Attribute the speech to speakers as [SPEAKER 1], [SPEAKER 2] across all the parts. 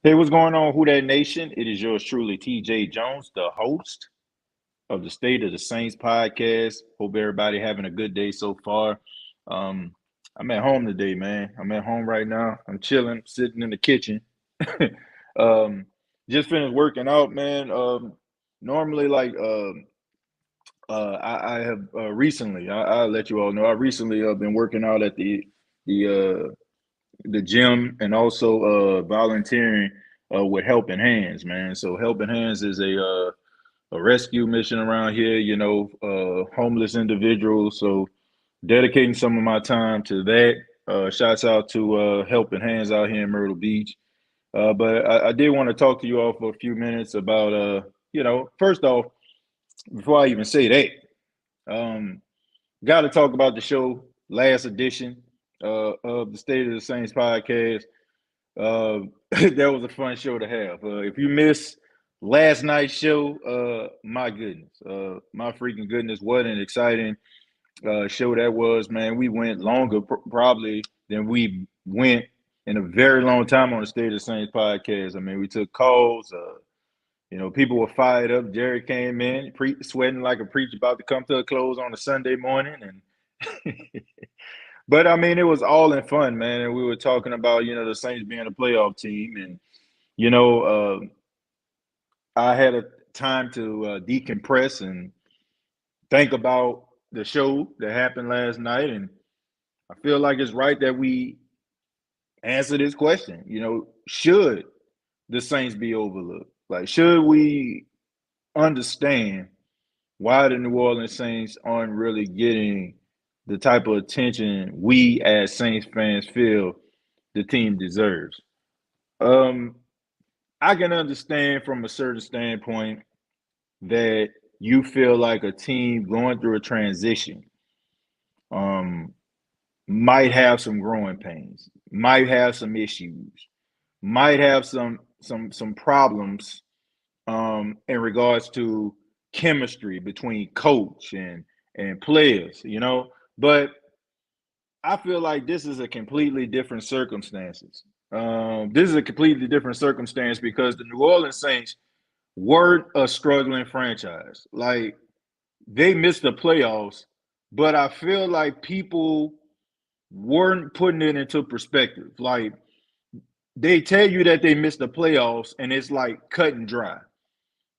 [SPEAKER 1] Hey, what's going on, Who That Nation? It is yours truly, TJ Jones, the host of the State of the Saints podcast. Hope everybody having a good day so far. Um, I'm at home today, man. I'm at home right now. I'm chilling, sitting in the kitchen. um, just finished working out, man. Normally, like I have recently, I'll let you all know. I recently been working out at the the gym and also volunteering with Helping Hands, man. So Helping Hands is a rescue mission around here, homeless individuals. So dedicating some of my time to that. Shouts out to Helping Hands out here in Myrtle Beach. But I did want to talk to you all for a few minutes about, first off, before I even say that, got to talk about the show, last edition of the State of the Saints podcast. Uh, that was a fun show to have. If you missed last night's show, my goodness, my freaking goodness, what an exciting show that was, man. We went longer probably than we went in a very long time on the State of the Saints podcast. I mean, we took calls. People were fired up. Jerry came in, sweating like a preacher about to come to a close on a Sunday morning, and but I mean, it was all in fun, man. And we were talking about, the Saints being a playoff team, and you know, uh, I had a time to decompress and think about the show that happened last night, and I feel like it's right that we answer this question. Should the Saints be overlooked? Like, should we understand why the New Orleans Saints aren't really getting the type of attention we as Saints fans feel the team deserves? Um, I can understand from a certain standpoint that you feel like a team going through a transition um, might have some growing pains, might have some issues, might have some problems in regards to chemistry between coach and players, But I feel like this is a completely different circumstances. This is a completely different circumstance because the New Orleans Saints weren't a struggling franchise. Like they missed the playoffs, but I feel like people weren't putting it into perspective. Like they tell you that they missed the playoffs, and it's like cut and dry.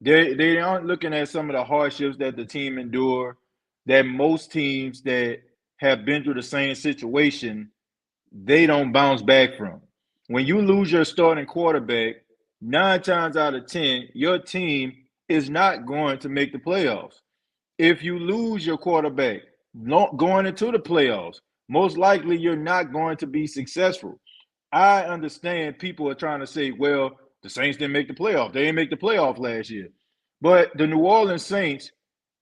[SPEAKER 1] They aren't looking at some of the hardships that the team endure, that most teams that have been through the same situation, they don't bounce back from. When you lose your starting quarterback, 9 times out of 10, your team is not going to make the playoffs. If you lose your quarterback going into the playoffs, most likely you're not going to be successful. I understand people are trying to say, well, the Saints didn't make the playoff. They didn't make the playoff last year. But the New Orleans Saints,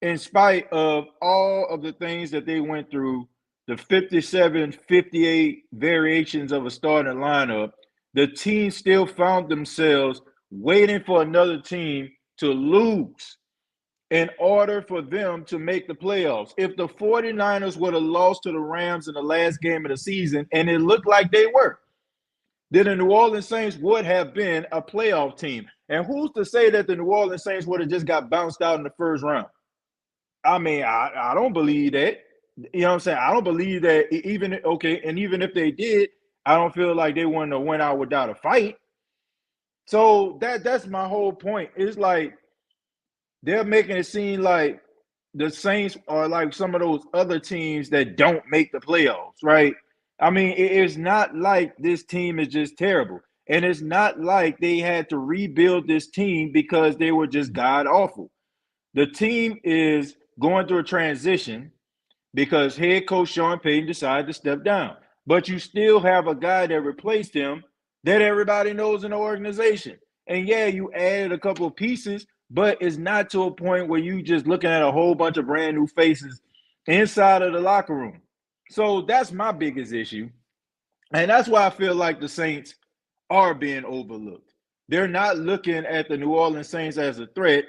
[SPEAKER 1] in spite of all of the things that they went through, the 57, 58 variations of a starting lineup, the team still found themselves waiting for another team to lose in order for them to make the playoffs. If the 49ers would have lost to the Rams in the last game of the season, and it looked like they were, then the New Orleans Saints would have been a playoff team. And who's to say that the New Orleans Saints would have just got bounced out in the first round? I mean, I don't believe that. You know what I'm saying? I don't believe that even if they did, I don't feel like they wouldn't have went out without a fight. So that's my whole point. It's like they're making it seem like the Saints are like some of those other teams that don't make the playoffs, right? I mean, it's not like this team is just terrible. And it's not like they had to rebuild this team because they were just god awful. The team is going through a transition because head coach Sean Payton decided to step down. But you still have a guy that replaced him that everybody knows in the organization. And yeah, you added a couple of pieces, but it's not to a point where you just looking at a whole bunch of brand new faces inside of the locker room. So that's my biggest issue. And that's why I feel like the Saints are being overlooked. They're not looking at the New Orleans Saints as a threat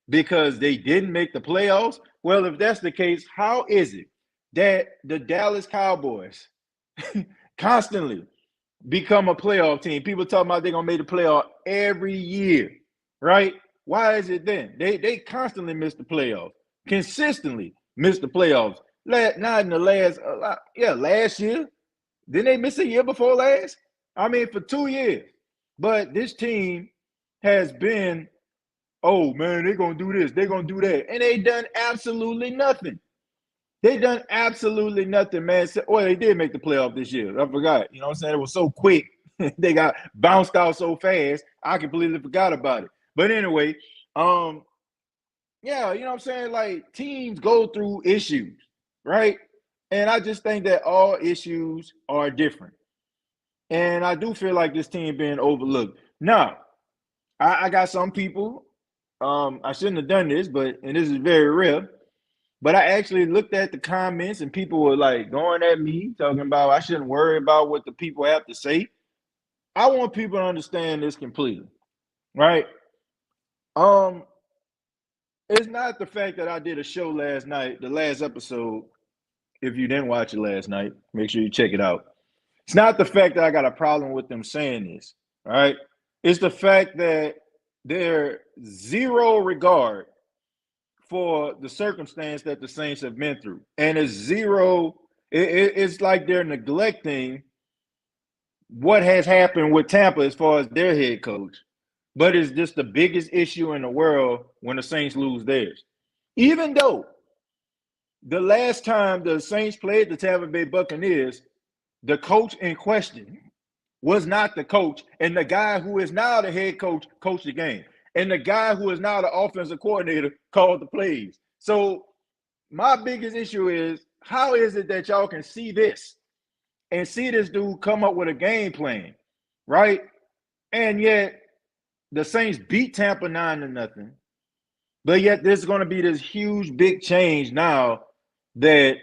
[SPEAKER 1] because they didn't make the playoffs. Well, if that's the case, how is it that the Dallas Cowboys constantly become a playoff team? People talking about they're gonna make the playoff every year, right? Why is it then? They constantly miss the playoffs, consistently miss the playoffs. Not in the last year. Didn't they miss a year before last? I mean, for 2 years. But this team has been, oh man, they're gonna do this, they're gonna do that, and they done absolutely nothing. They done absolutely nothing, man. Well, they did make the playoff this year. I forgot. You know what I'm saying? It was so quick. They got bounced out so fast. I completely forgot about it. But anyway, yeah, you know what I'm saying? Like teams go through issues, right? And I just think that all issues are different. And I do feel like this team being overlooked. Now, I got some people. I shouldn't have done this, and this is very real. But I actually looked at the comments and people were like going at me, talking about I shouldn't worry about what the people have to say. I want people to understand this completely, right? Um, it's not the fact that I did a show last night, the last episode. If you didn't watch it last night, make sure you check it out. It's not the fact that I got a problem with them saying this, right? It's the fact that there's zero regard for the circumstance that the Saints have been through. And it's zero, it's like they're neglecting what has happened with Tampa as far as their head coach. But it's just the biggest issue in the world when the Saints lose theirs. Even though the last time the Saints played the Tampa Bay Buccaneers, the coach in question was not the coach, and the guy who is now the head coach coached the game, and the guy who is now the offensive coordinator called the plays. So my biggest issue is, how is it that y'all can see this and see this dude come up with a game plan, right? And yet the Saints beat Tampa 9-0, but yet there's going to be this huge big change now that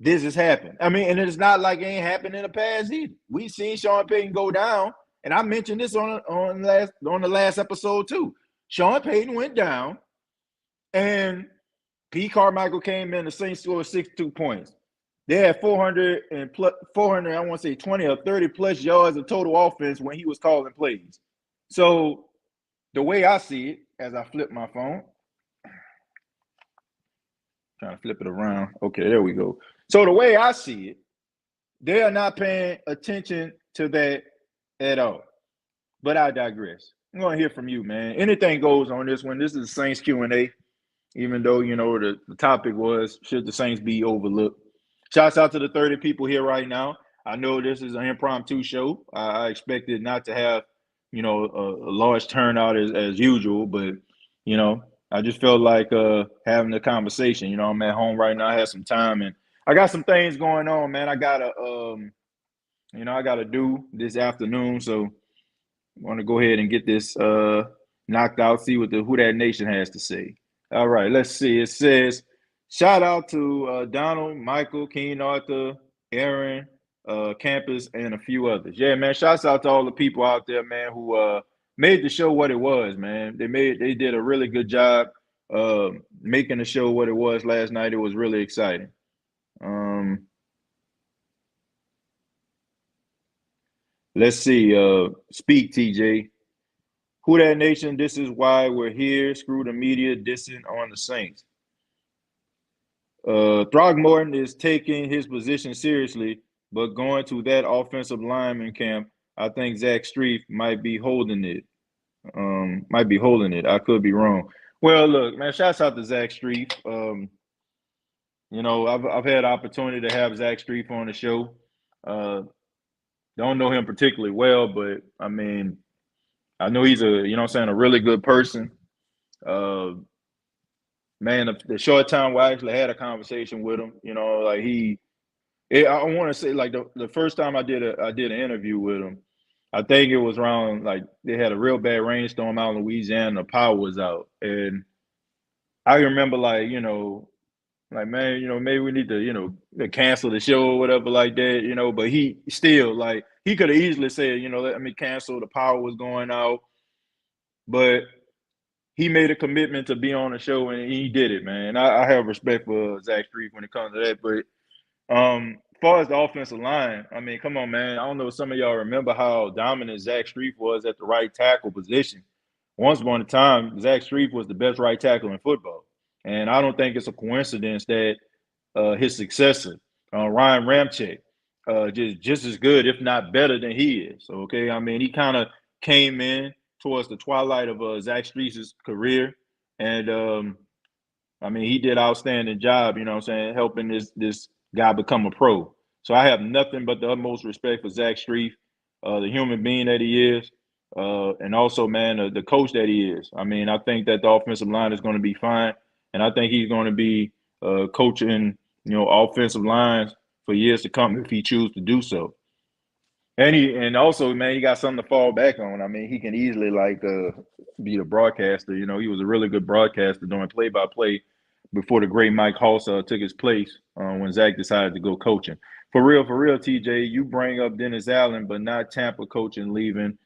[SPEAKER 1] this has happened. I mean, and it's not like it ain't happened in the past either. We've seen Sean Payton go down, and I mentioned this on the last episode too. Sean Payton went down, and P. Carmichael came in. The Saints scored 62 points. They had 400, I want to say 20 or 30 plus yards of total offense when he was calling plays. So the way I see it, as I flip my phone, trying to flip it around. Okay, there we go. So the way I see it, they are not paying attention to that at all. But I digress. I'm going to hear from you, man. Anything goes on this one. This is Saints Q&A, even though, you know, the topic was, should the Saints be overlooked? Shouts out to the 30 people here right now. I know this is an impromptu show. I expected not to have, you know, a large turnout as usual, but, you know, I just felt like having a conversation. You know, I'm at home right now. I have some time, and I got some things going on, man. I gotta, I gotta do this afternoon. So I want to go ahead and get this knocked out. See what the Who That Nation has to say. All right, let's see. It says, shout out to Donald, Michael, Keen Arthur, Aaron, Campus, and a few others. Yeah, man. Shouts out to all the people out there, man, who made the show what it was, man. They did a really good job making the show what it was last night. It was really exciting. Let's see. Speak, TJ. Who That Nation? This is why we're here. Screw the media dissing on the Saints. Throgmorton is taking his position seriously, but going to that offensive lineman camp, I think Zach Streif might be holding it. I could be wrong. Well, look, man, shouts out to Zach Streif. You know, I've had opportunity to have Zach Streif on the show. Don't know him particularly well, but I mean, I know he's a really good person. Man, the short time where I actually had a conversation with him, you know, like I want to say like the first time I did an interview with him, I think it was around like they had a real bad rainstorm out in Louisiana. The power was out, and I remember like like man, maybe we need to cancel the show or whatever like that, But he still like he could have easily said, let me cancel. The power was going out, but he made a commitment to be on the show and he did it, man. I have respect for Zach Streif when it comes to that, but as far as the offensive line, I mean, come on, man. I don't know if some of y'all remember how dominant Zach Streif was at the right tackle position. Once upon a time, Zach Streif was the best right tackle in football. And I don't think it's a coincidence that his successor, Ryan Ramczyk, just as good, if not better than he is. Okay, I mean, he kind of came in towards the twilight of Zach Streif's career, and I mean, he did an outstanding job, you know what I'm saying, helping this guy become a pro. So I have nothing but the utmost respect for Zach Streif, the human being that he is, and also, man, the coach that he is. I mean, I think that the offensive line is going to be fine, and I think he's going to be coaching, offensive lines for years to come if he chooses to do so. And also, man, he got something to fall back on. I mean, he can easily like be the broadcaster. He was a really good broadcaster doing play by play before the great Mike Hoss took his place when Zach decided to go coaching. For real, TJ, you bring up Dennis Allen, but not Tampa coaching leaving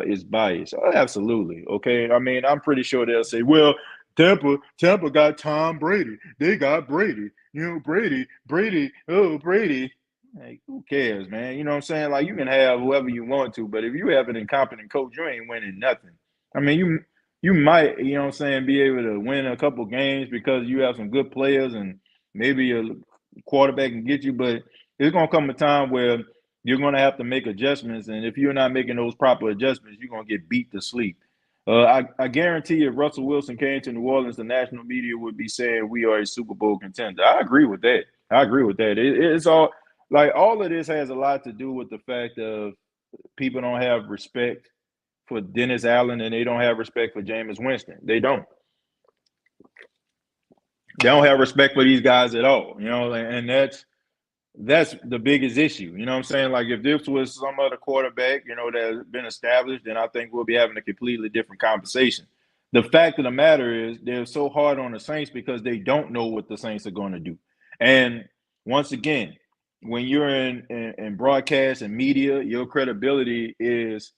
[SPEAKER 1] is biased. Oh, absolutely. Okay. I mean, I'm pretty sure they'll say, well, Tampa got Tom Brady. They got Brady. Brady, oh, Brady. Like, who cares, man? You know what I'm saying? Like, you can have whoever you want to, but if you have an incompetent coach, you ain't winning nothing. I mean, you might, what I'm saying, be able to win a couple games because you have some good players and maybe a quarterback can get you, but there's gonna come a time where you're gonna have to make adjustments, and if you're not making those proper adjustments, you're gonna get beat to sleep. I guarantee if Russell Wilson came to New Orleans, the national media would be saying we are a Super Bowl contender. I agree with that. I agree with that. It's all like all of this has a lot to do with the fact of people don't have respect for Dennis Allen and they don't have respect for Jameis Winston. They don't. They don't have respect for these guys at all, and that's the biggest issue. You know what I'm saying? Like if this was some other quarterback, that's been established, then I think we'll be having a completely different conversation. The fact of the matter is they're so hard on the Saints because they don't know what the Saints are going to do. And once again, when you're in broadcast and media, your credibility is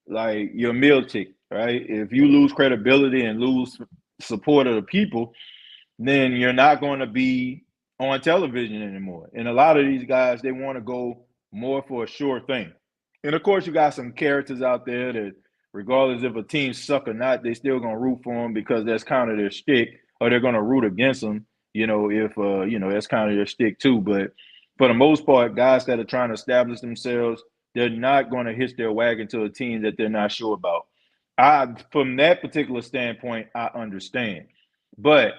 [SPEAKER 1] like your meal ticket, right? If you lose credibility and lose support of the people, then you're not going to be on television anymore. And a lot of these guys, they want to go more for a sure thing. And of course, you got some characters out there that, regardless if a team suck or not, they still gonna root for them because that's kind of their shtick, or they're gonna root against them. If that's kind of their shtick too. But for the most part, guys that are trying to establish themselves, they're not going to hitch their wagon to a team that they're not sure about. From that particular standpoint, I understand, but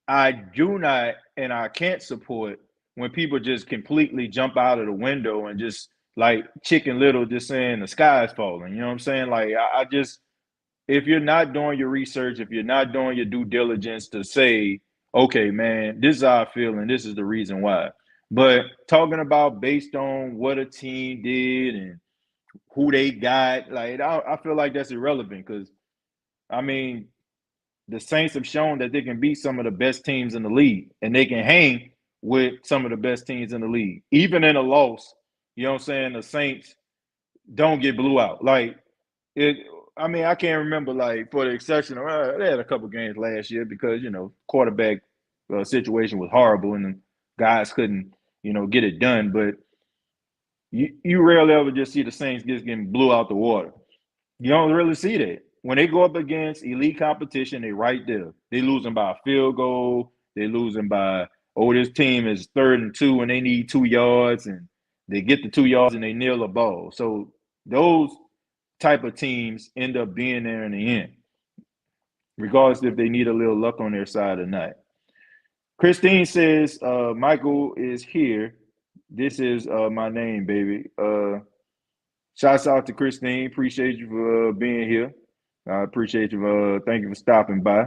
[SPEAKER 1] I do not, and I can't support when people just completely jump out of the window and just like Chicken Little, just saying the sky is falling. You know what I'm saying? Like I just, if you're not doing your research, if you're not doing your due diligence to say, okay, man, this is how I feel and this is the reason why. But talking about based on what a team did and who they got, like I feel like that's irrelevant because I mean the Saints have shown that they can beat some of the best teams in the league and they can hang with some of the best teams in the league. Even in a loss, you know what I'm saying? The Saints don't get blew out. Like it, I mean, I can't remember like for the exception of they had a couple games last year because quarterback situation was horrible and the guys couldn't get it done. But you rarely ever just see the Saints just getting blew out the water. You don't really see that. When they go up against elite competition, they right there. They losing by a field goal. They losing by, this team is 3rd and 2 and they need 2 yards and they get the 2 yards and they nail a ball. So those type of teams end up being there in the end, regardless if they need a little luck on their side or not. Christine says, Michael is here. This is my name, baby. Shouts out to Christine. Appreciate you for being here. I appreciate you. Thank you for stopping by.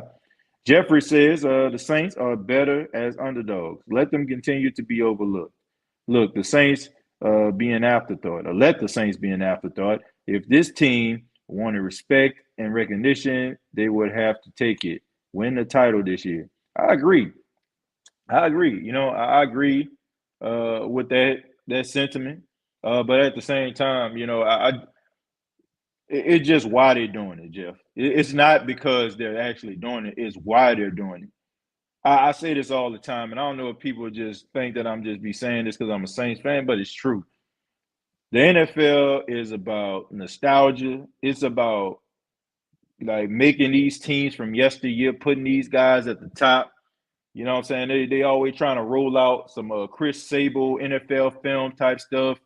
[SPEAKER 1] Jeffrey says the Saints are better as underdogs. Let them continue to be overlooked. Look, the Saints be an afterthought, or let the Saints be an afterthought. If this team wanted respect and recognition, they would have to take it. Win the title this year. I agree. I agree. I agree with that sentiment. But at the same time, it's just why they're doing it, Jeff. It's not because they're actually doing it. It's why they're doing it. I say this all the time, and I don't know if people just think that I'm just be saying this because I'm a Saints fan, but it's true. The NFL is about nostalgia. It's about like making these teams from yesteryear, putting these guys at the top. You know what I'm saying? They always trying to roll out some Chris Sable NFL film type stuff.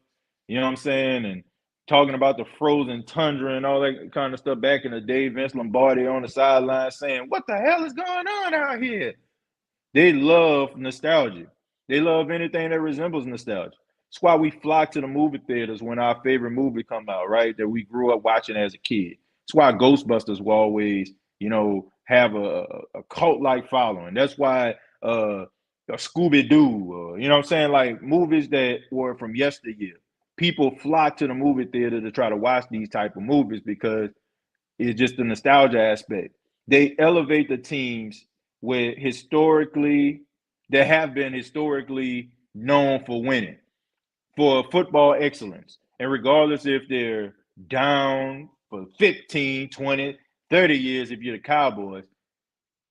[SPEAKER 1] You know what I'm saying? And talking about the frozen tundra and all that kind of stuff back in the day. Vince Lombardi on the sideline saying, "What the hell is going on out here?" They love nostalgia. They love anything that resembles nostalgia. That's why we flock to the movie theaters when our favorite movie come out, right? That we grew up watching as a kid. That's why Ghostbusters will always, have a cult-like following. That's why Scooby-Doo, you know what I'm saying? Like movies that were from yesteryear. People flock to the movie theater to try to watch these type of movies because it's just the nostalgia aspect. They elevate the teams with historically that have been historically known for winning, for football excellence. And regardless if they're down for 15, 20, 30 years, if you're the Cowboys,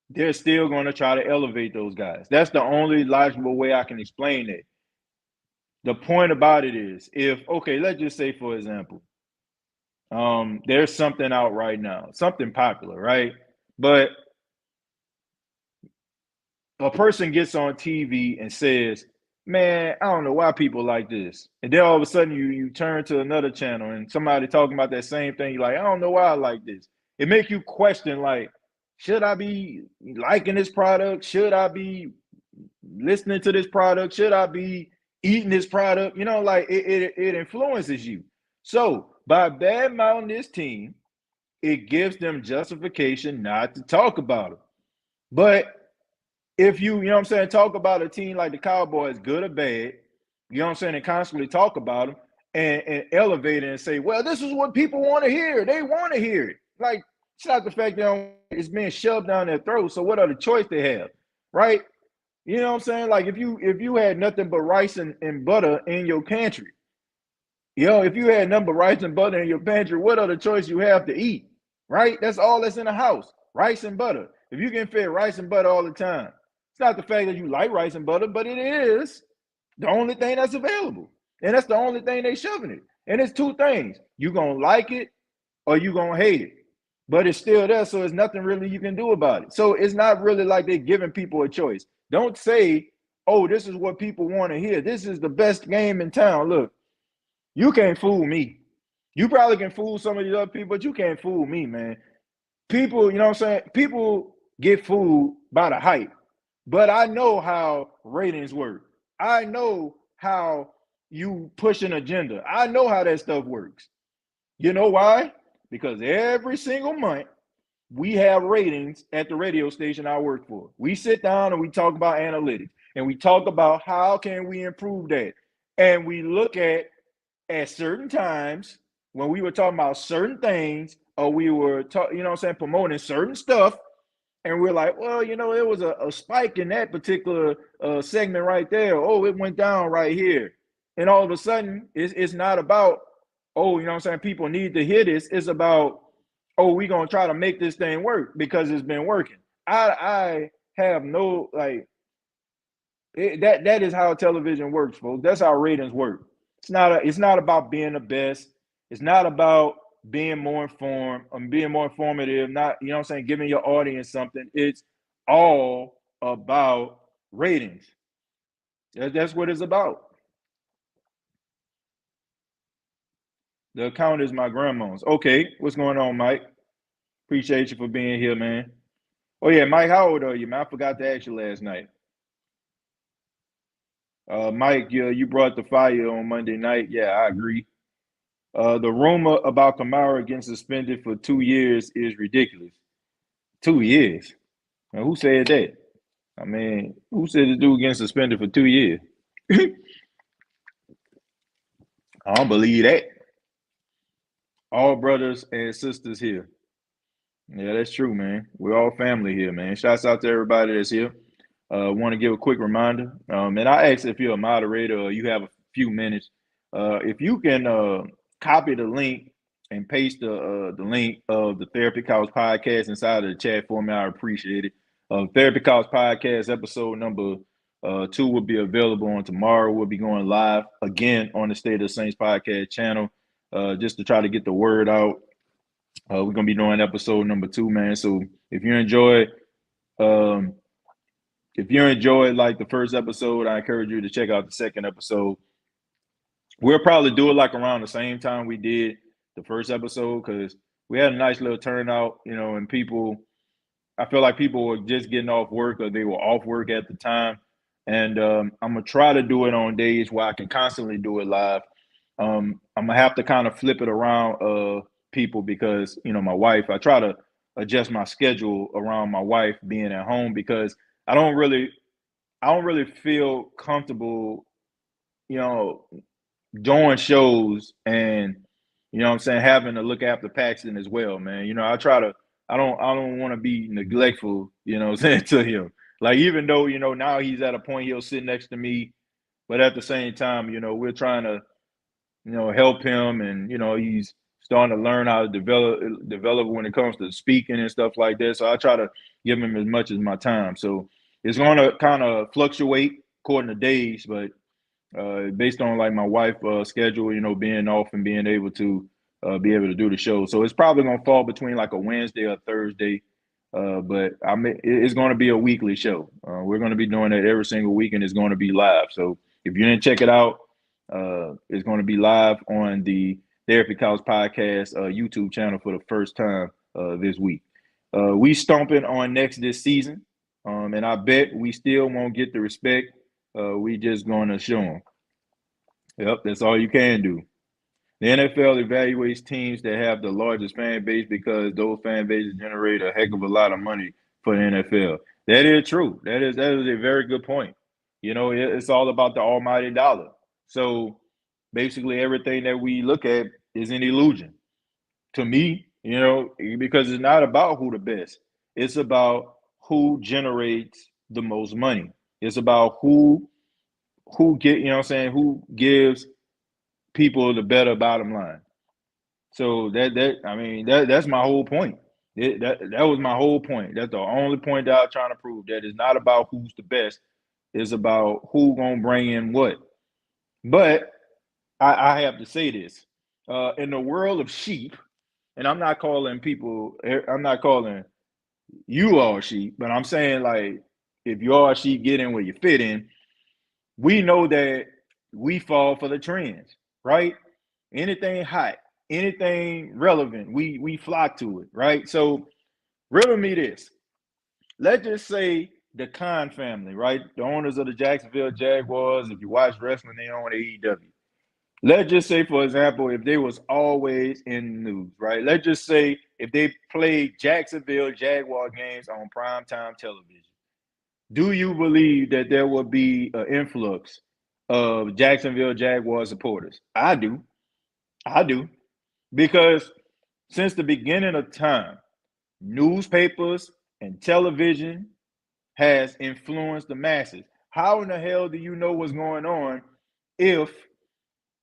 [SPEAKER 1] they're still going to try to elevate those guys. That's the only logical way I can explain it. The point about it is okay, let's just say, for example, there's something out right now, something popular, right? But a person gets on TV and says, "Man, I don't know why people like this," and then all of a sudden you turn to another channel and somebody talking about that same thing. You're like, "I don't know why I like this." It makes you question, like, should I be liking this product? Should I be listening to this product? Should I be eating this product? Like it influences you. So by bad mouthing this team, it gives them justification not to talk about it. But if you know what I'm saying, talk about a team like the Cowboys, good or bad, you know what I'm saying, and constantly talk about them and elevate it and say, well, this is what people want to hear. They want to hear it. Like, it's not the fact that it's being shoved down their throat. So what other choice they have? Right? You know what I'm saying? Like if you had nothing but rice and butter in your pantry, if you had nothing but rice and butter in your pantry, what other choice you have to eat? Right? That's all that's in the house. Rice and butter. If you can fed rice and butter all the time, it's not the fact that you like rice and butter, but it is the only thing that's available. And that's the only thing they shoving it. And it's two things. You gonna like it or you gonna hate it. But it's still there, so there's nothing really you can do about it. So it's not really like they're giving people a choice. Don't say, oh, this is what people want to hear. This is the best game in town. Look, you can't fool me. You probably can fool some of these other people, but you can't fool me, man. People, you know what I'm saying? People get fooled by the hype. But I know how ratings work. I know how you push an agenda. I know how that stuff works. You know why? Because every single month we have ratings at the radio station I work for. We sit down and we talk about analytics and we talk about how can we improve that. And we look at certain times when we were talking about certain things or we were promoting certain stuff, and we're like, well, there was a spike in that particular segment right there. Oh, it went down right here. And all of a sudden, it's not about, oh, people need to hear this. It's about, oh, we're going to try to make this thing work because it's been working. I have no, that is how television works, folks. That's how ratings work. It's not about being the best. It's not about being more informed and being more informative, not, giving your audience something. It's all about ratings. That's what it's about. The account is my grandma's. Okay, what's going on, Mike? Appreciate you for being here, man. Oh yeah, Mike, how old are you, man? I forgot to ask you last night. Mike, you brought the fire on Monday night. Yeah, I agree. The rumor about Kamara getting suspended for 2 years is ridiculous. 2 years? Now, who said that? I mean, who said the dude getting suspended for 2 years? I don't believe that. All brothers and sisters here. Yeah, that's true, man. We're all family here, man. Shouts out to everybody that's here. Want to give a quick reminder. And I ask if you're a moderator or you have a few minutes, if you can copy the link and paste the link of the Therapy Couch podcast inside of the chat for me, I appreciate it. Therapy Couch podcast episode number 2 will be available on tomorrow. We'll be going live again on the State of the Saints podcast channel, just to try to get the word out. We're gonna be doing episode number 2, man. So if you enjoy, um, if you enjoyed like the first episode, I encourage you to check out the second episode. We'll probably do it like around the same time we did the first episode because we had a nice little turnout, and people. I feel like people were just getting off work or they were off work at the time, and I'm gonna try to do it on days where I can constantly do it live. I'm gonna have to kind of flip it around, people, because my wife. I try to adjust my schedule around my wife being at home because I don't really, I don't really feel comfortable, you know, doing shows and what I'm saying, having to look after Paxton as well, man. I try to. I don't want to be neglectful, what I'm saying, to him. Like even though now he's at a point he'll sit next to me, but at the same time, we're trying to help him, and he's starting to learn how to develop when it comes to speaking and stuff like that. So I try to give him as much as my time. So it's going to kind of fluctuate according to days, but based on like my wife schedule, being off and being able to be able to do the show. So it's probably going to fall between like a Wednesday or Thursday. But it's going to be a weekly show. We're going to be doing it every single week, and it's going to be live. So if you didn't check it out, it's going to be live on the Therapy Couch Podcast YouTube channel for the first time this week. We stomping on next this season, and I bet we still won't get the respect. We just going to show them. Yep, that's all you can do. The NFL evaluates teams that have the largest fan base because those fan bases generate a heck of a lot of money for the NFL. That is true. That is a very good point. It's all about the almighty dollar. So basically, everything that we look at is an illusion to me. Because it's not about who the best. It's about who generates the most money. It's about who get you know what I'm saying who gives people the better bottom line. So that's my whole point. That was my whole point. That's the only point that I'm trying to prove. That it's not about who's the best. It's about who gonna bring in what. But I have to say this. In the world of sheep, and I'm not calling people. I'm not calling you all sheep, but I'm saying like if you are a sheep, get in where you fit in. We know that we fall for the trends, right? Anything hot, anything relevant, we flock to it, right? So riddle me this. Let's just say the Khan family, right? The owners of the Jacksonville Jaguars, if you watch wrestling, they own AEW. Let's just say, for example, if they was always in the news, right? Let's just say if they played Jacksonville Jaguar games on primetime television. Do you believe that there will be an influx of Jacksonville Jaguar supporters? I do. I do. Because since the beginning of time, newspapers and television has influenced the masses. How in the hell do you know what's going on if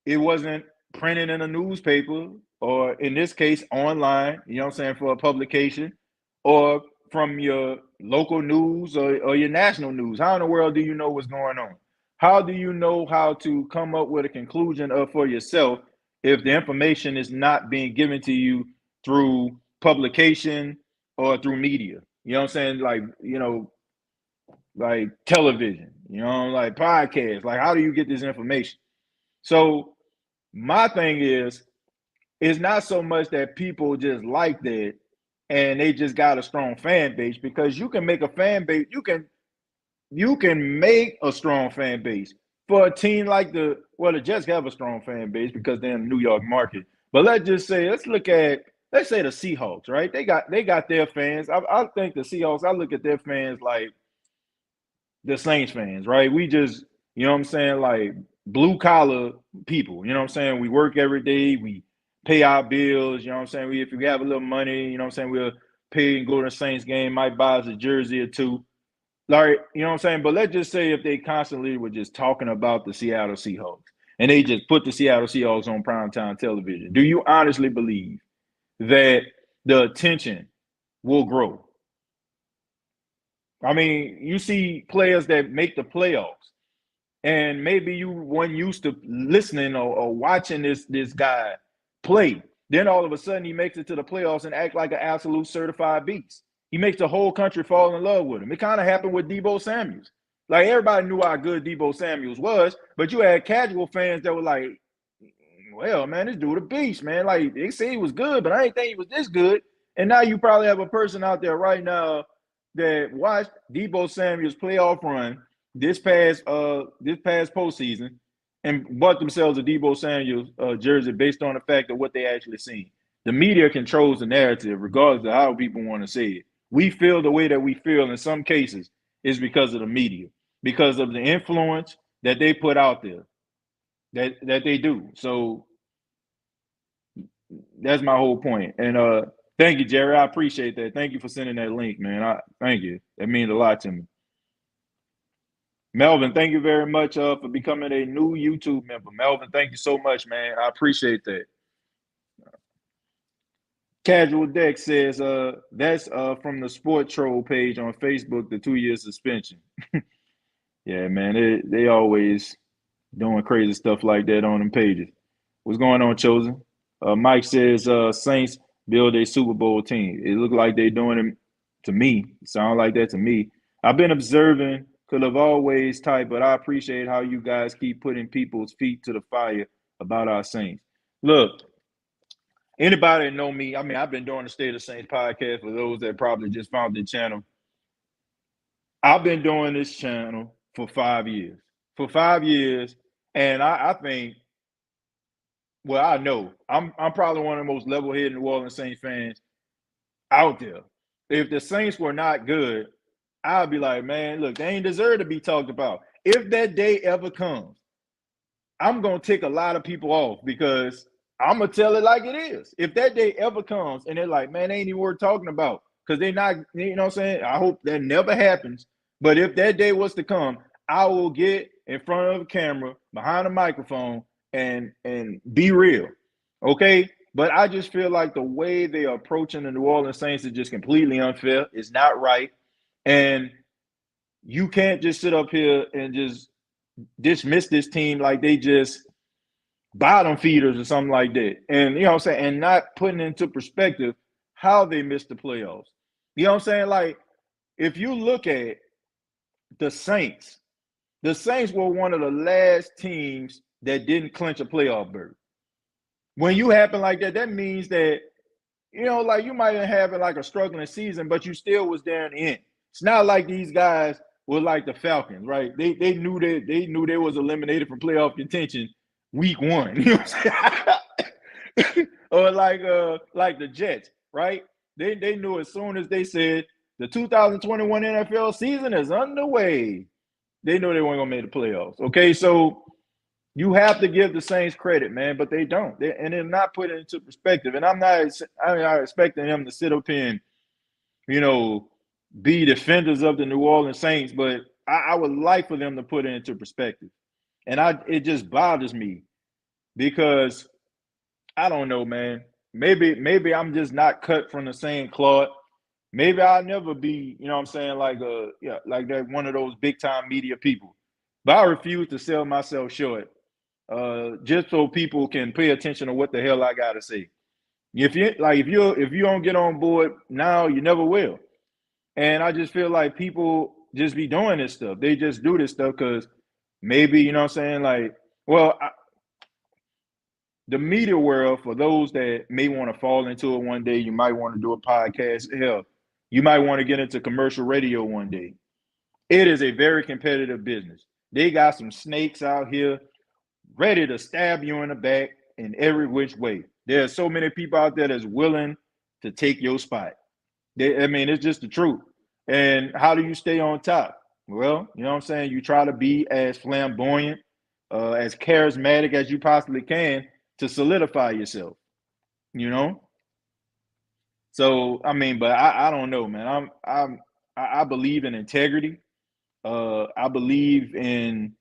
[SPEAKER 1] it wasn't printed in a newspaper, or in this case online, for a publication, or from your local news, or your national news? How in the world do you know what's going on? How do you know how to come up with a conclusion for yourself if the information is not being given to you through publication or through media? Like television, like podcasts. Like, how do you get this information? So my thing is, it's not so much that people just like that and they just got a strong fan base, because you can make a fan base. You can make a strong fan base for a team like the Jets have a strong fan base because they're in the New York market. But let's say the Seahawks, right? They got their fans. I think the Seahawks, I look at their fans like the Saints fans, right? We just, like blue collar people, we work every day. We pay our bills. You know what I'm saying? If we have a little money, you know what I'm saying, we'll pay and go to the Saints game, might buy us a jersey or two. Like, you know what I'm saying? But let's just say if they constantly were just talking about the Seattle Seahawks and they just put the Seattle Seahawks on primetime television, do you honestly believe that the attention will grow? I mean, you see players that make the playoffs, and maybe you weren't used to listening or watching this guy play. Then all of a sudden he makes it to the playoffs and act like an absolute certified beast. He makes the whole country fall in love with him. It kind of happened with Deebo Samuels. Like everybody knew how good Deebo Samuels was, but you had casual fans that were like, well, man, this dude a beast, man. Like they say he was good, but I didn't think he was this good. And now you probably have a person out there right now that watched Deebo Samuels playoff run this past postseason and bought themselves a Deebo Samuels jersey based on the fact of what they actually seen. The media controls the narrative, regardless of how people want to say it. We feel the way that we feel in some cases is because of the media, because of the influence that they put out there, that they do. So that's my whole point. And thank you, Jerry. I appreciate that. Thank you for sending that link, man. Thank you. That means a lot to me. Melvin, thank you very much for becoming a new YouTube member. Melvin, thank you so much, man. I appreciate that. Casual Deck says that's from the Sport Troll page on Facebook, the 2-year suspension. Yeah, man, they always doing crazy stuff like that on them pages. What's going on, Chosen? Mike says Saints build a Super Bowl team. It looked like they're doing it to me. Sound like that to me. I've been observing, could have always typed, but I appreciate how you guys keep putting people's feet to the fire about our Saints. Look, anybody that know me, I mean, I've been doing the State of Saints podcast for those that probably just found the channel. I've been doing this channel for 5 years. For 5 years, and I think, well, I know I'm probably one of the most level-headed New Orleans Saints fans out there. If the Saints were not good, I'd be like, man, look, they ain't deserve to be talked about. If that day ever comes, I'm gonna tick a lot of people off because I'm gonna tell it like it is. If that day ever comes and they're like, man, they ain't even worth talking about because they're not, you know what I'm saying? I hope that never happens. But if that day was to come, I will get in front of a camera, behind a microphone, and be real. Okay? But I just feel like the way they are approaching the New Orleans Saints is just completely unfair. It's not right. And you can't just sit up here and just dismiss this team like they just bottom feeders or something like that. And you know what I'm saying? And not putting into perspective how they missed the playoffs. You know what I'm saying? Like, if you look at the Saints were one of the last teams that didn't clinch a playoff berth. When you happen like that, that means that, you know, like you might have like a struggling season, but you still was there in the end. It's not like these guys were like the Falcons, right? They knew they was eliminated from playoff contention week 1. You know what I'm saying? Or like the Jets, right? They knew as soon as they said the 2021 NFL season is underway, they knew they weren't gonna make the playoffs. Okay, so you have to give the Saints credit, man, but they don't. And they're not putting it into perspective. And I'm not expecting them to sit up here and, you know, be defenders of the New Orleans Saints, but I would like for them to put it into perspective. And it just bothers me because I don't know, man. Maybe I'm just not cut from the same cloth. Maybe I'll never be, you know what I'm saying, like like that one of those big time media people. But I refuse to sell myself short. Just so people can pay attention to what the hell I gotta say. If you don't get on board now, you never will. And I just feel like people just be doing this stuff. They just do this stuff because maybe, you know what I'm saying, like, well, the media world, for those that may want to fall into it one day, you might want to do a podcast. Hell, you might want to get into commercial radio one day. It is a very competitive business. They got some snakes out here ready to stab you in the back in every which way. There are so many people out there that's willing to take your spot. It's just the truth. And how do you stay on top? Well, you know what I'm saying? You try to be as flamboyant, as charismatic as you possibly can to solidify yourself. you know. So I mean, but I don't know, man. I believe in integrity. I believe in,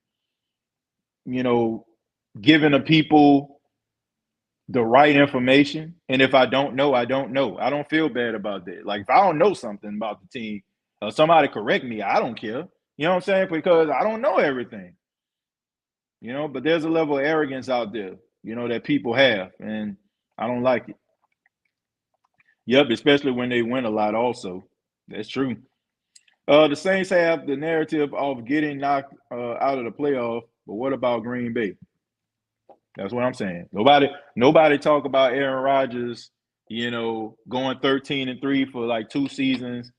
[SPEAKER 1] you know, giving the people the right information. And if I don't know, I don't know. I don't feel bad about that. Like if I don't know something about the team, somebody correct me, I don't care. You know what I'm saying? Because I don't know everything. You know, but there's a level of arrogance out there, you know, that people have, and I don't like it. Yep, especially when they win a lot. Also, that's true. The Saints have the narrative of getting knocked out of the playoff, but what about Green Bay? That's what I'm saying. Nobody talk about Aaron Rodgers, you know, going 13-3 for like 2 seasons,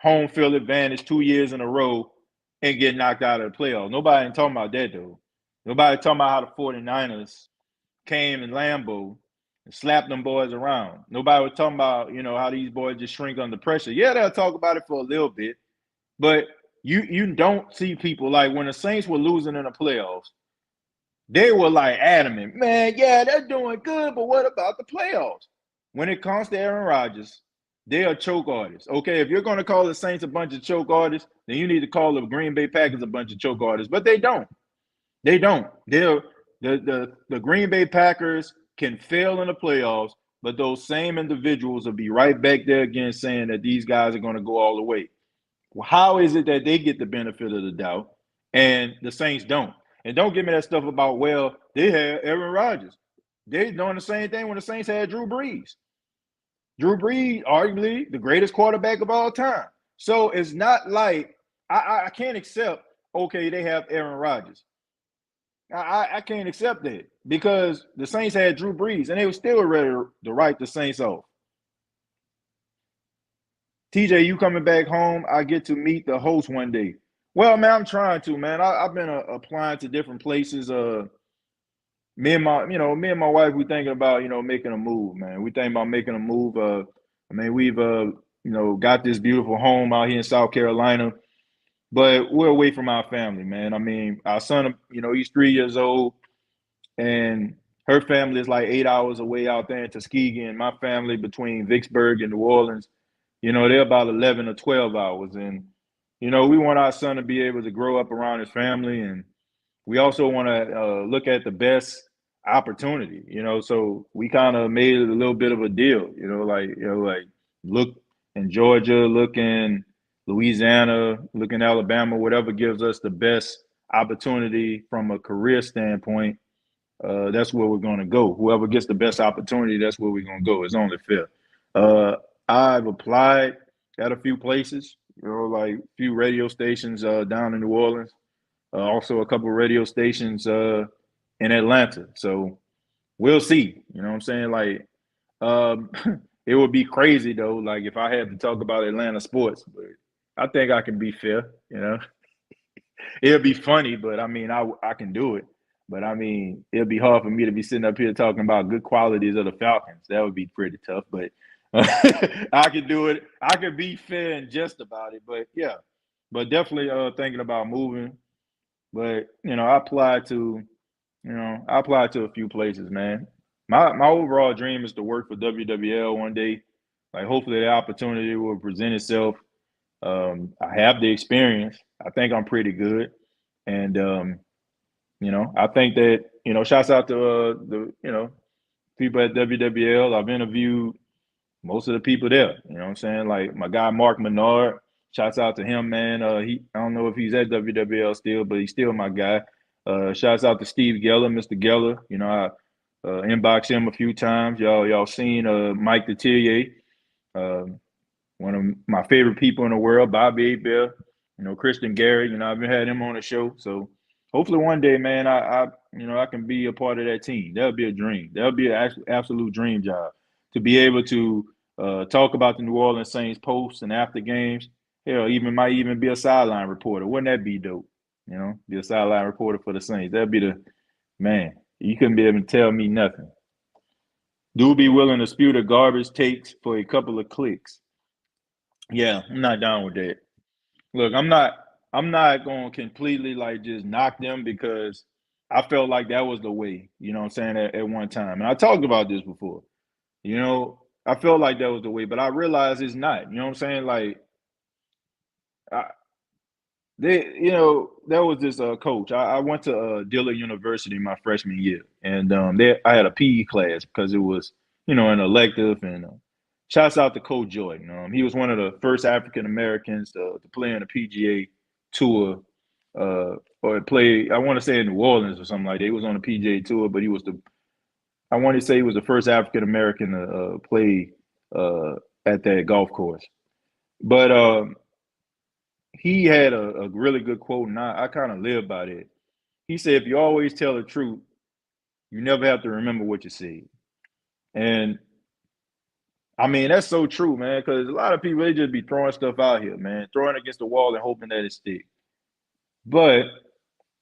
[SPEAKER 1] home field advantage 2 years in a row, and get knocked out of the playoffs. Nobody ain't talking about that though. Nobody talking about how the 49ers came in Lambeau and slapped them boys around. Nobody was talking about, you know, how these boys just shrink under pressure. Yeah, they'll talk about it for a little bit, but you don't see people like when the Saints were losing in the playoffs, they were like adamant, man, yeah, they're doing good, but what about the playoffs? When it comes to Aaron Rodgers, they are choke artists. Okay, if you're going to call the Saints a bunch of choke artists, then you need to call the Green Bay Packers a bunch of choke artists. But they don't. They don't. The Green Bay Packers can fail in the playoffs, but those same individuals will be right back there again saying that these guys are going to go all the way. Well, how is it that they get the benefit of the doubt and the Saints don't? And don't give me that stuff about, well, they had Aaron Rodgers. They're doing the same thing when the Saints had Drew Brees. Drew Brees, arguably the greatest quarterback of all time. So it's not like I can't accept, okay, they have Aaron Rodgers. I can't accept that because the Saints had Drew Brees and they were still ready to write the Saints off. TJ, you coming back home? I get to meet the host one day. Well, man, I'm trying to, man. I've been applying to different places. Me and my wife, we thinking about, you know, making a move, man. We thinking about making a move. I mean, we've, you know, got this beautiful home out here in South Carolina, but we're away from our family, man. I mean, our son, you know, he's 3 years old, and her family is like 8 hours away out there in Tuskegee, and my family between Vicksburg and New Orleans, you know, they're about 11 or 12 hours. And, you know, we want our son to be able to grow up around his family. And we also want to look at the best opportunity, you know. So we kind of made it a little bit of a deal, like look in Georgia, look in Louisiana, look in Alabama, whatever gives us the best opportunity from a career standpoint, that's where we're going to go. Whoever gets the best opportunity, that's where we're going to go. It's only fair. Uh, I've applied at a few places, you know, like a few radio stations down in New Orleans, also a couple of radio stations in Atlanta. So we'll see. You know what I'm saying? Like, um, it would be crazy though, like if I had to talk about Atlanta sports, but I think I can be fair. You know, it'll be funny, but I mean, I can do it. But I mean, it'll be hard for me to be sitting up here talking about good qualities of the Falcons. That would be pretty tough. But I could do it. I could be fair and just about it. But yeah, but definitely thinking about moving. But you know, I applied to a few places, man. My overall dream is to work for WWL one day. Like hopefully the opportunity will present itself. I have the experience. I think I'm pretty good, and you know, I think that, you know, shouts out to the, you know, people at WWL. I've interviewed most of the people there. You know what I'm saying? Like my guy Mark Menard. Shouts out to him, man. I don't know if he's at WWL still, but he's still my guy. Shouts out to Steve Geller, Mr. Geller. You know, I inboxed him a few times. Y'all seen Mike Detillier, uh, one of my favorite people in the world, Bobby Abel, you know, Christian Gary. You know, I've been had him on the show. So hopefully one day, man, I you know, I can be a part of that team. That'll be a dream. That'll be an absolute dream job to be able to talk about the New Orleans Saints post and after games. Hell, even might even be a sideline reporter. Wouldn't that be dope? You know, be a sideline reporter for the Saints. That'd be the man. You couldn't be able to tell me nothing. Do be willing to spew the garbage takes for a couple of clicks. Yeah, I'm not down with that. Look, I'm not going to completely like just knock them because I felt like that was the way, you know what I'm saying, at one time. And I talked about this before. You know, I felt like that was the way, but I realized it's not. You know what I'm saying? Like, I, there was this coach. I went to Dillard University my freshman year, and I had a PE class because it was an elective. And shouts out to Coach Jordan. He was one of the first African Americans to play on the PGA tour, or play. I want to say in New Orleans or something like that. He was on the PGA tour, but he was the I want to say he was the first African American to play uh, at that golf course. But he had a really good quote, and I kind of live by that. He said, "If you always tell the truth, you never have to remember what you said." And I mean, that's so true, man. Because a lot of people they just be throwing stuff out here, man, throwing it against the wall and hoping that it sticks. But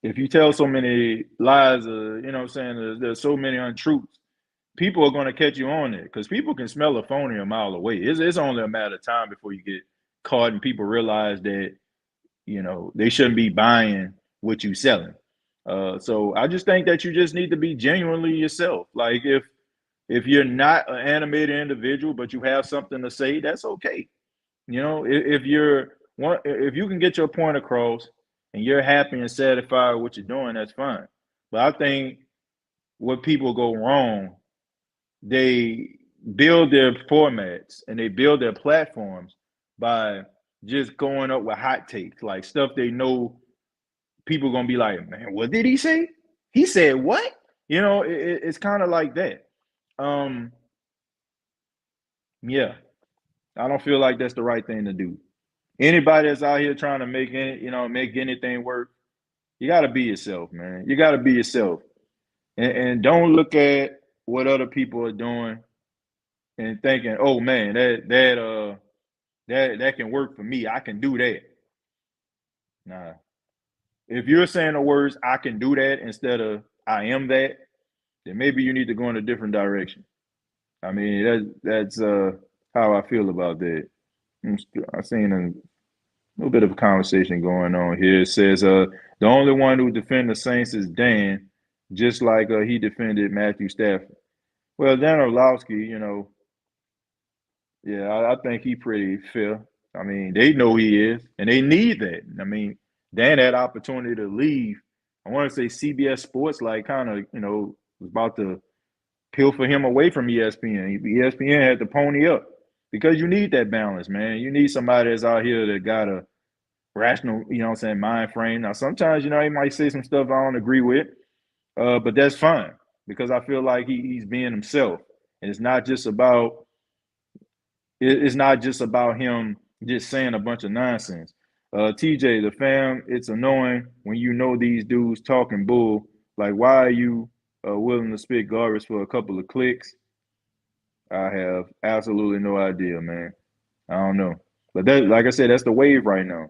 [SPEAKER 1] if you tell so many lies, what I'm saying, there's so many untruths. People are going to catch you on it because people can smell a phony a mile away. It's only a matter of time before you get caught and people realize that they shouldn't be buying what you selling. So I just think that you just need to be genuinely yourself. Like if you're not an animated individual but you have something to say, that's okay. If you can get your point across and you're happy and satisfied with what you're doing, that's fine. But I think what people go wrong, they build their formats and they build their platforms by just going up with hot takes, like stuff they know people gonna be like, man, what did he say? He said what? It's kind of like that. Um, yeah, I don't feel like that's the right thing to do. Anybody that's out here trying to make anything work, you got to be yourself, man. You got to be yourself, and don't look at what other people are doing and thinking, oh man, that can work for me. I can do that. Nah. If you're saying the words I can do that instead of I am that, then maybe you need to go in a different direction. I mean, that's how I feel about that. I've seen a little bit of a conversation going on here. It says the only one who defend the Saints is Dan, just like he defended Matthew Stafford. Well, Dan Orlovsky, yeah, I think he pretty fair. I mean, they know he is, and they need that. I mean, Dan had opportunity to leave. I want to say CBS Sports, like, kind of, was about to pilfer him away from ESPN. ESPN had to pony up because you need that balance, man. You need somebody that's out here that got a rational, mind frame. Now, sometimes, he might say some stuff I don't agree with, but that's fine because I feel like he's being himself, and it's not just about him just saying a bunch of nonsense. TJ, the fam, it's annoying when you know these dudes talking bull. Like, why are you willing to spit garbage for a couple of clicks? I have absolutely no idea, man. I don't know. But that, like I said, that's the wave right now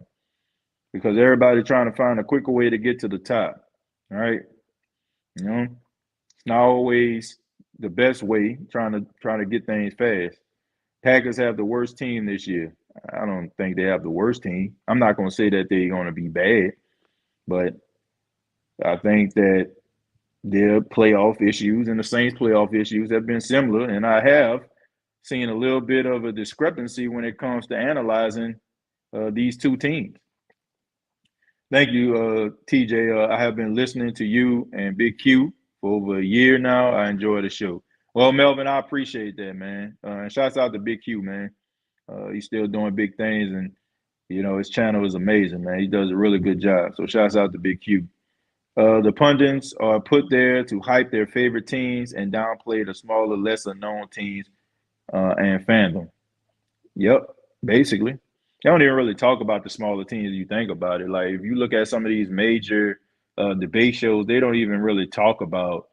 [SPEAKER 1] because everybody's trying to find a quicker way to get to the top. All right. You know, it's not always the best way trying to get things fast. Packers have the worst team this year. I don't think they have the worst team. I'm not going to say that they're going to be bad, but I think that their playoff issues and the Saints' playoff issues have been similar, and I have seen a little bit of a discrepancy when it comes to analyzing these two teams. Thank you, TJ. I have been listening to you and Big Q for over a year now. I enjoy the show. Well, Melvin, I appreciate that, man. And shouts out to Big Q, man. He's still doing big things, and his channel is amazing, man. He does a really good job. So shouts out to Big Q. The pundits are put there to hype their favorite teams and downplay the smaller, lesser known teams and fandom. Yep, basically. They don't even really talk about the smaller teams you think about it. Like if you look at some of these major debate shows, they don't even really talk about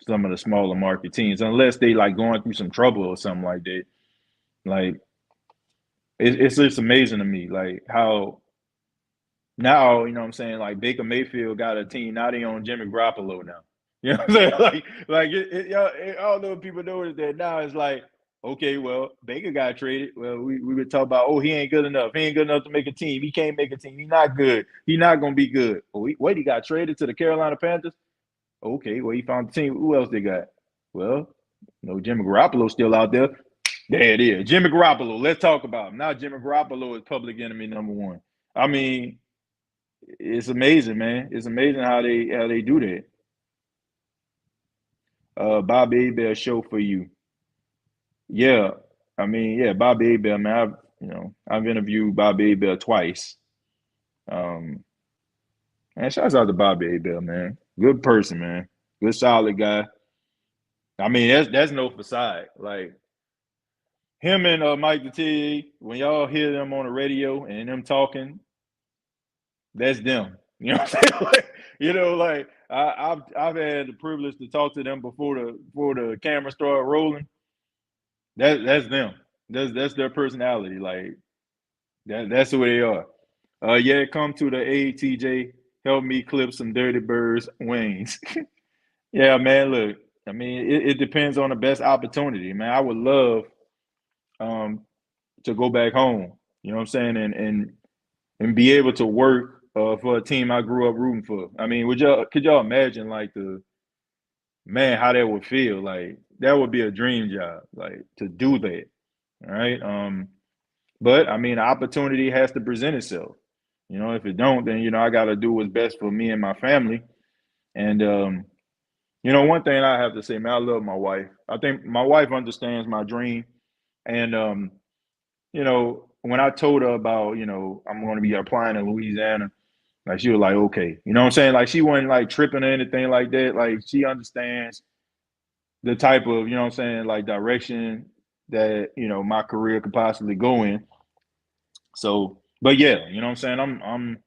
[SPEAKER 1] some of the smaller market teams unless they like going through some trouble or something like that. Like it's just amazing to me, like how now, what I'm saying, like Baker Mayfield got a team. Now they own Jimmy Garoppolo now. You know what I'm saying? I don't know if people notice that now. It's like, okay, well, Baker got traded. Well, we would talk about, oh, he ain't good enough. He ain't good enough to make a team. He can't make a team. He's not good. He's not gonna be good. Oh, wait, he got traded to the Carolina Panthers. Okay, well, he found the team. Who else they got? Well, Jimmy Garoppolo's still out there. There it is. Jimmy Garoppolo. Let's talk about him. Now Jimmy Garoppolo is public enemy number one. I mean, it's amazing, man. It's amazing how they do that. Bobby Abel show for you. Yeah. I mean, yeah, Bobby Abel, man. I've interviewed Bobby Abel twice. Um, and shouts out to Bobby Abel, man. Good person, man. Good solid guy. I mean, that's no facade. Like him and Mike the when y'all hear them on the radio and them talking, that's them. You know what I'm saying? Like I've had the privilege to talk to them before the camera started rolling. That's them. That's their personality. Like that's who they are. Yeah, come to the ATJ. Help me clip some dirty birds' wings. Yeah, man. Look, I mean, it depends on the best opportunity, man. I would love um to go back home. You know what I'm saying? And be able to work for a team I grew up rooting for. I mean, could y'all imagine like the man how that would feel? Like that would be a dream job, like to do that. All right. But I mean, the opportunity has to present itself. If it don't, then I got to do what's best for me and my family. And one thing I have to say, man, I love my wife. I think my wife understands my dream. And when I told her about, I'm going to be applying in Louisiana, like she was like, okay, you know what I'm saying? Like she wasn't like tripping or anything like that. Like she understands the type of, you know what I'm saying, like direction that, my career could possibly go in. So, but yeah, you know what I'm saying?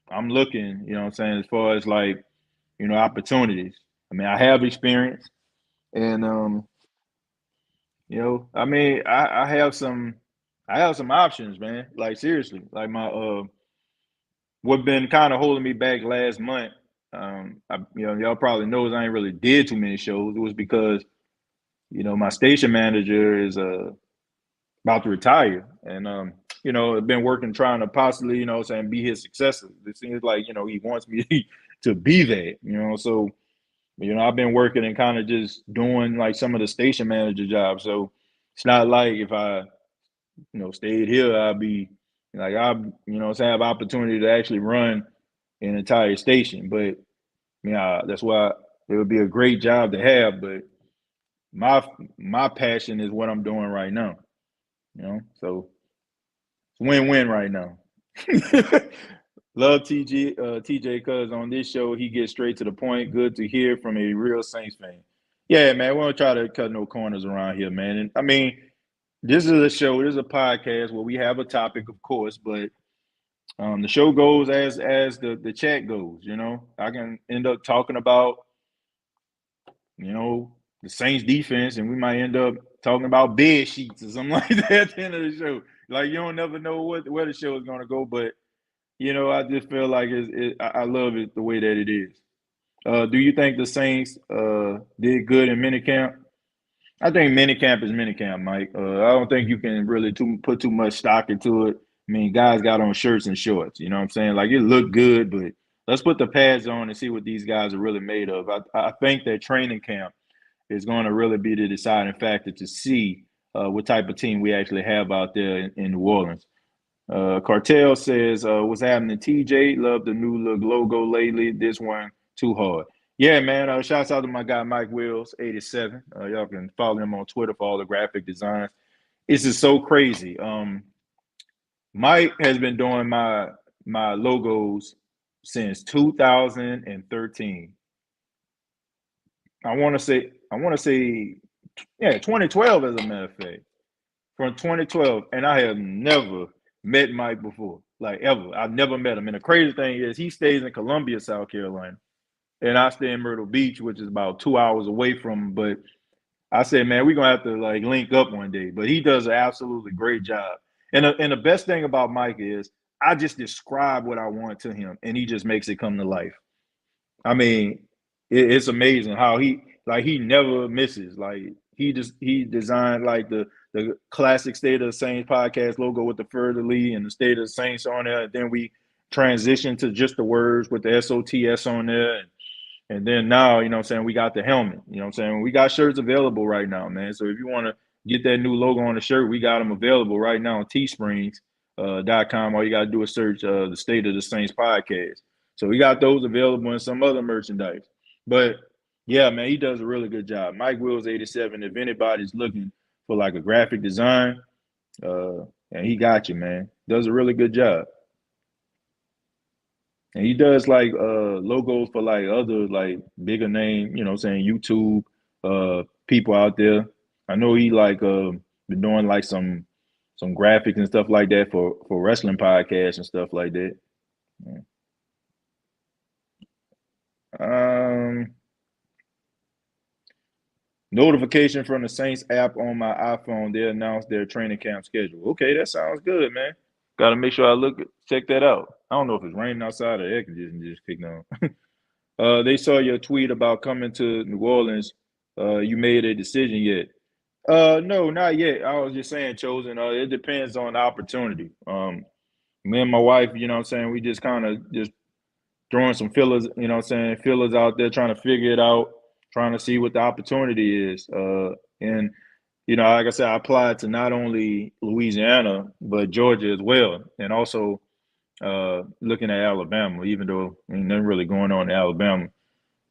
[SPEAKER 1] I'm looking, you know what I'm saying, as far as like, opportunities. I mean, I have experience and I mean, I have some options, man. Like seriously. Like what been kind of holding me back last month, y'all probably knows I ain't really did too many shows. It was because, my station manager is about to retire. And I've been working trying to possibly, saying be his successor. It seems like, he wants me to be that, so I've been working and kind of just doing like some of the station manager jobs. So it's not like if I, stayed here, I'll be like have opportunity to actually run an entire station. But yeah, that's why it would be a great job to have. But my my passion is what I'm doing right now. So it's win-win right now. Love TJ cuz on this show he gets straight to the point. Good to hear from a real Saints fan. Yeah, man, we don't try to cut no corners around here, man. And I mean, this is a show, this is a podcast where we have a topic, of course, but the show goes as the chat goes. I can end up talking about the Saints defense, and we might end up talking about bed sheets or something like that at the end of the show. Like you don't never know where the show is gonna go, but I just feel like I love it the way that it is. Do you think the Saints did good in minicamp? I think minicamp is minicamp, Mike. I don't think you can really put too much stock into it. I mean, guys got on shirts and shorts. You know what I'm saying? Like it looked good, but let's put the pads on and see what these guys are really made of. I think that training camp is going to really be the deciding factor to see what type of team we actually have out there in New Orleans. Cartel says, what's happening, TJ? Love the new look logo lately. This one too hard. Yeah, man. Shouts out to my guy Mike Wills, 87. Y'all can follow him on Twitter for all the graphic designs. This is so crazy. Mike has been doing my logos since 2013. I want to say, yeah, 2012 as a matter of fact. From 2012, and I have never met Mike before, like ever. I've never met him. And the crazy thing is, he stays in Columbia, South Carolina, and I stay in Myrtle Beach, which is about 2 hours away from him. But I said, man, we're gonna have to like link up one day. But he does an absolutely great job. And the best thing about Mike is, I just describe what I want to him, and he just makes it come to life. I mean, it's amazing how he never misses. Like he designed like the classic State of the Saints podcast logo with the Fleur de Lis and the State of the Saints on there. And then we transitioned to just the words with the SOTS on there. And And then now, you know what I'm saying, we got the helmet. You know what I'm saying? We got shirts available right now, man. So if you want to get that new logo on the shirt, we got them available right now on teesprings.com. All you got to do is search the State of the Saints podcast. So we got those available and some other merchandise. But yeah, man, he does a really good job. Mike Wills 87. If anybody's looking for like a graphic design, and he got you, man. Does a really good job. And he does like logos for like other like bigger name, you know what I'm saying, YouTube people out there. I know he like been doing like some graphics and stuff like that for wrestling podcasts and stuff like that. Yeah. Um Notification from the Saints app on my iPhone. They announced their training camp schedule. Okay, that sounds good, man. Gotta make sure I check that out. I don't know if it's raining outside or air conditioning just kicked on. They saw your tweet about coming to New Orleans. You made a decision yet? No, not yet. I was just saying, chosen. It depends on the opportunity. Me and my wife, you know what I'm saying, we just kind of just throwing some fillers, you know what I'm saying, fillers out there, trying to figure it out, trying to see what the opportunity is. And you know, like I said, I applied to not only Louisiana but Georgia as well, and also looking at Alabama, even though ain't nothing really going on in Alabama.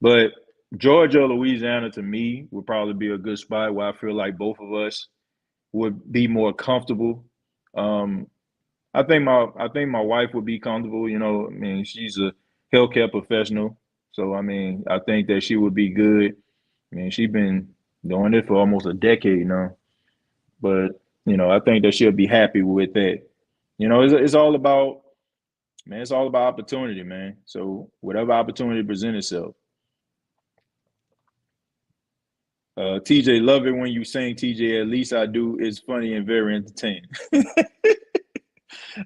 [SPEAKER 1] But Georgia or Louisiana to me would probably be a good spot where I feel like both of us would be more comfortable. Um, I think my wife would be comfortable. You know, I mean, she's a healthcare professional, so I mean, I think that she would be good. I mean, she's been doing it for almost a decade now, but you know, I think that she'll be happy with that. You know, it's all about man, it's all about opportunity, man. So whatever opportunity presents itself. TJ, love it when you sing. TJ, at least I do. It's funny and very entertaining.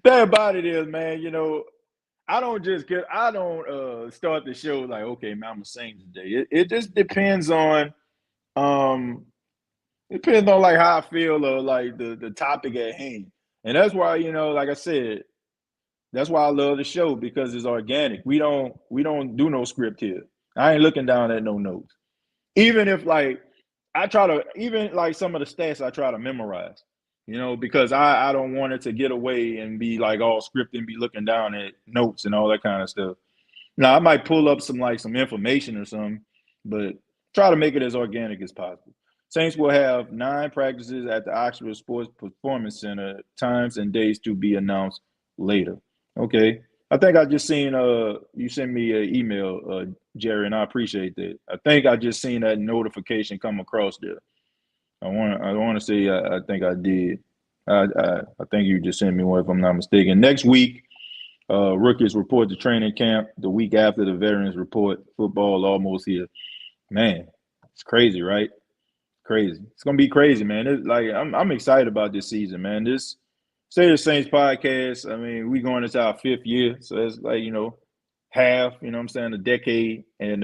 [SPEAKER 1] That about it is, man. You know, I don't start the show like, okay, man, I'm gonna sing today. It just um depends on like how I feel or like the topic at hand. And that's why, you know, like I said, that's why I love the show because it's organic. We don't do no script here. I ain't looking down at no notes. Even if like I try to even like some of the stats I try to memorize, you know, because I don't want it to get away and be like all scripted and be looking down at notes and all that kind of stuff. Now I might pull up some information or something, but try to make it as organic as possible. Saints will have 9 practices at the Oxford Sports Performance Center, times and dates to be announced later. Okay. I think I just seen you sent me an email, Jerry, and I appreciate that. I think I just seen that notification come across there. I want to say I think I did. I think you just sent me one if I'm not mistaken. Next week, rookies report to training camp. The week after, the veterans report. Football almost here. Man, it's crazy, right? Crazy. It's gonna be crazy, man. Like I'm excited about this season, man. This Say the Saints podcast. I mean, we going into our 5th year, so it's like half. You know what I'm saying, a decade, and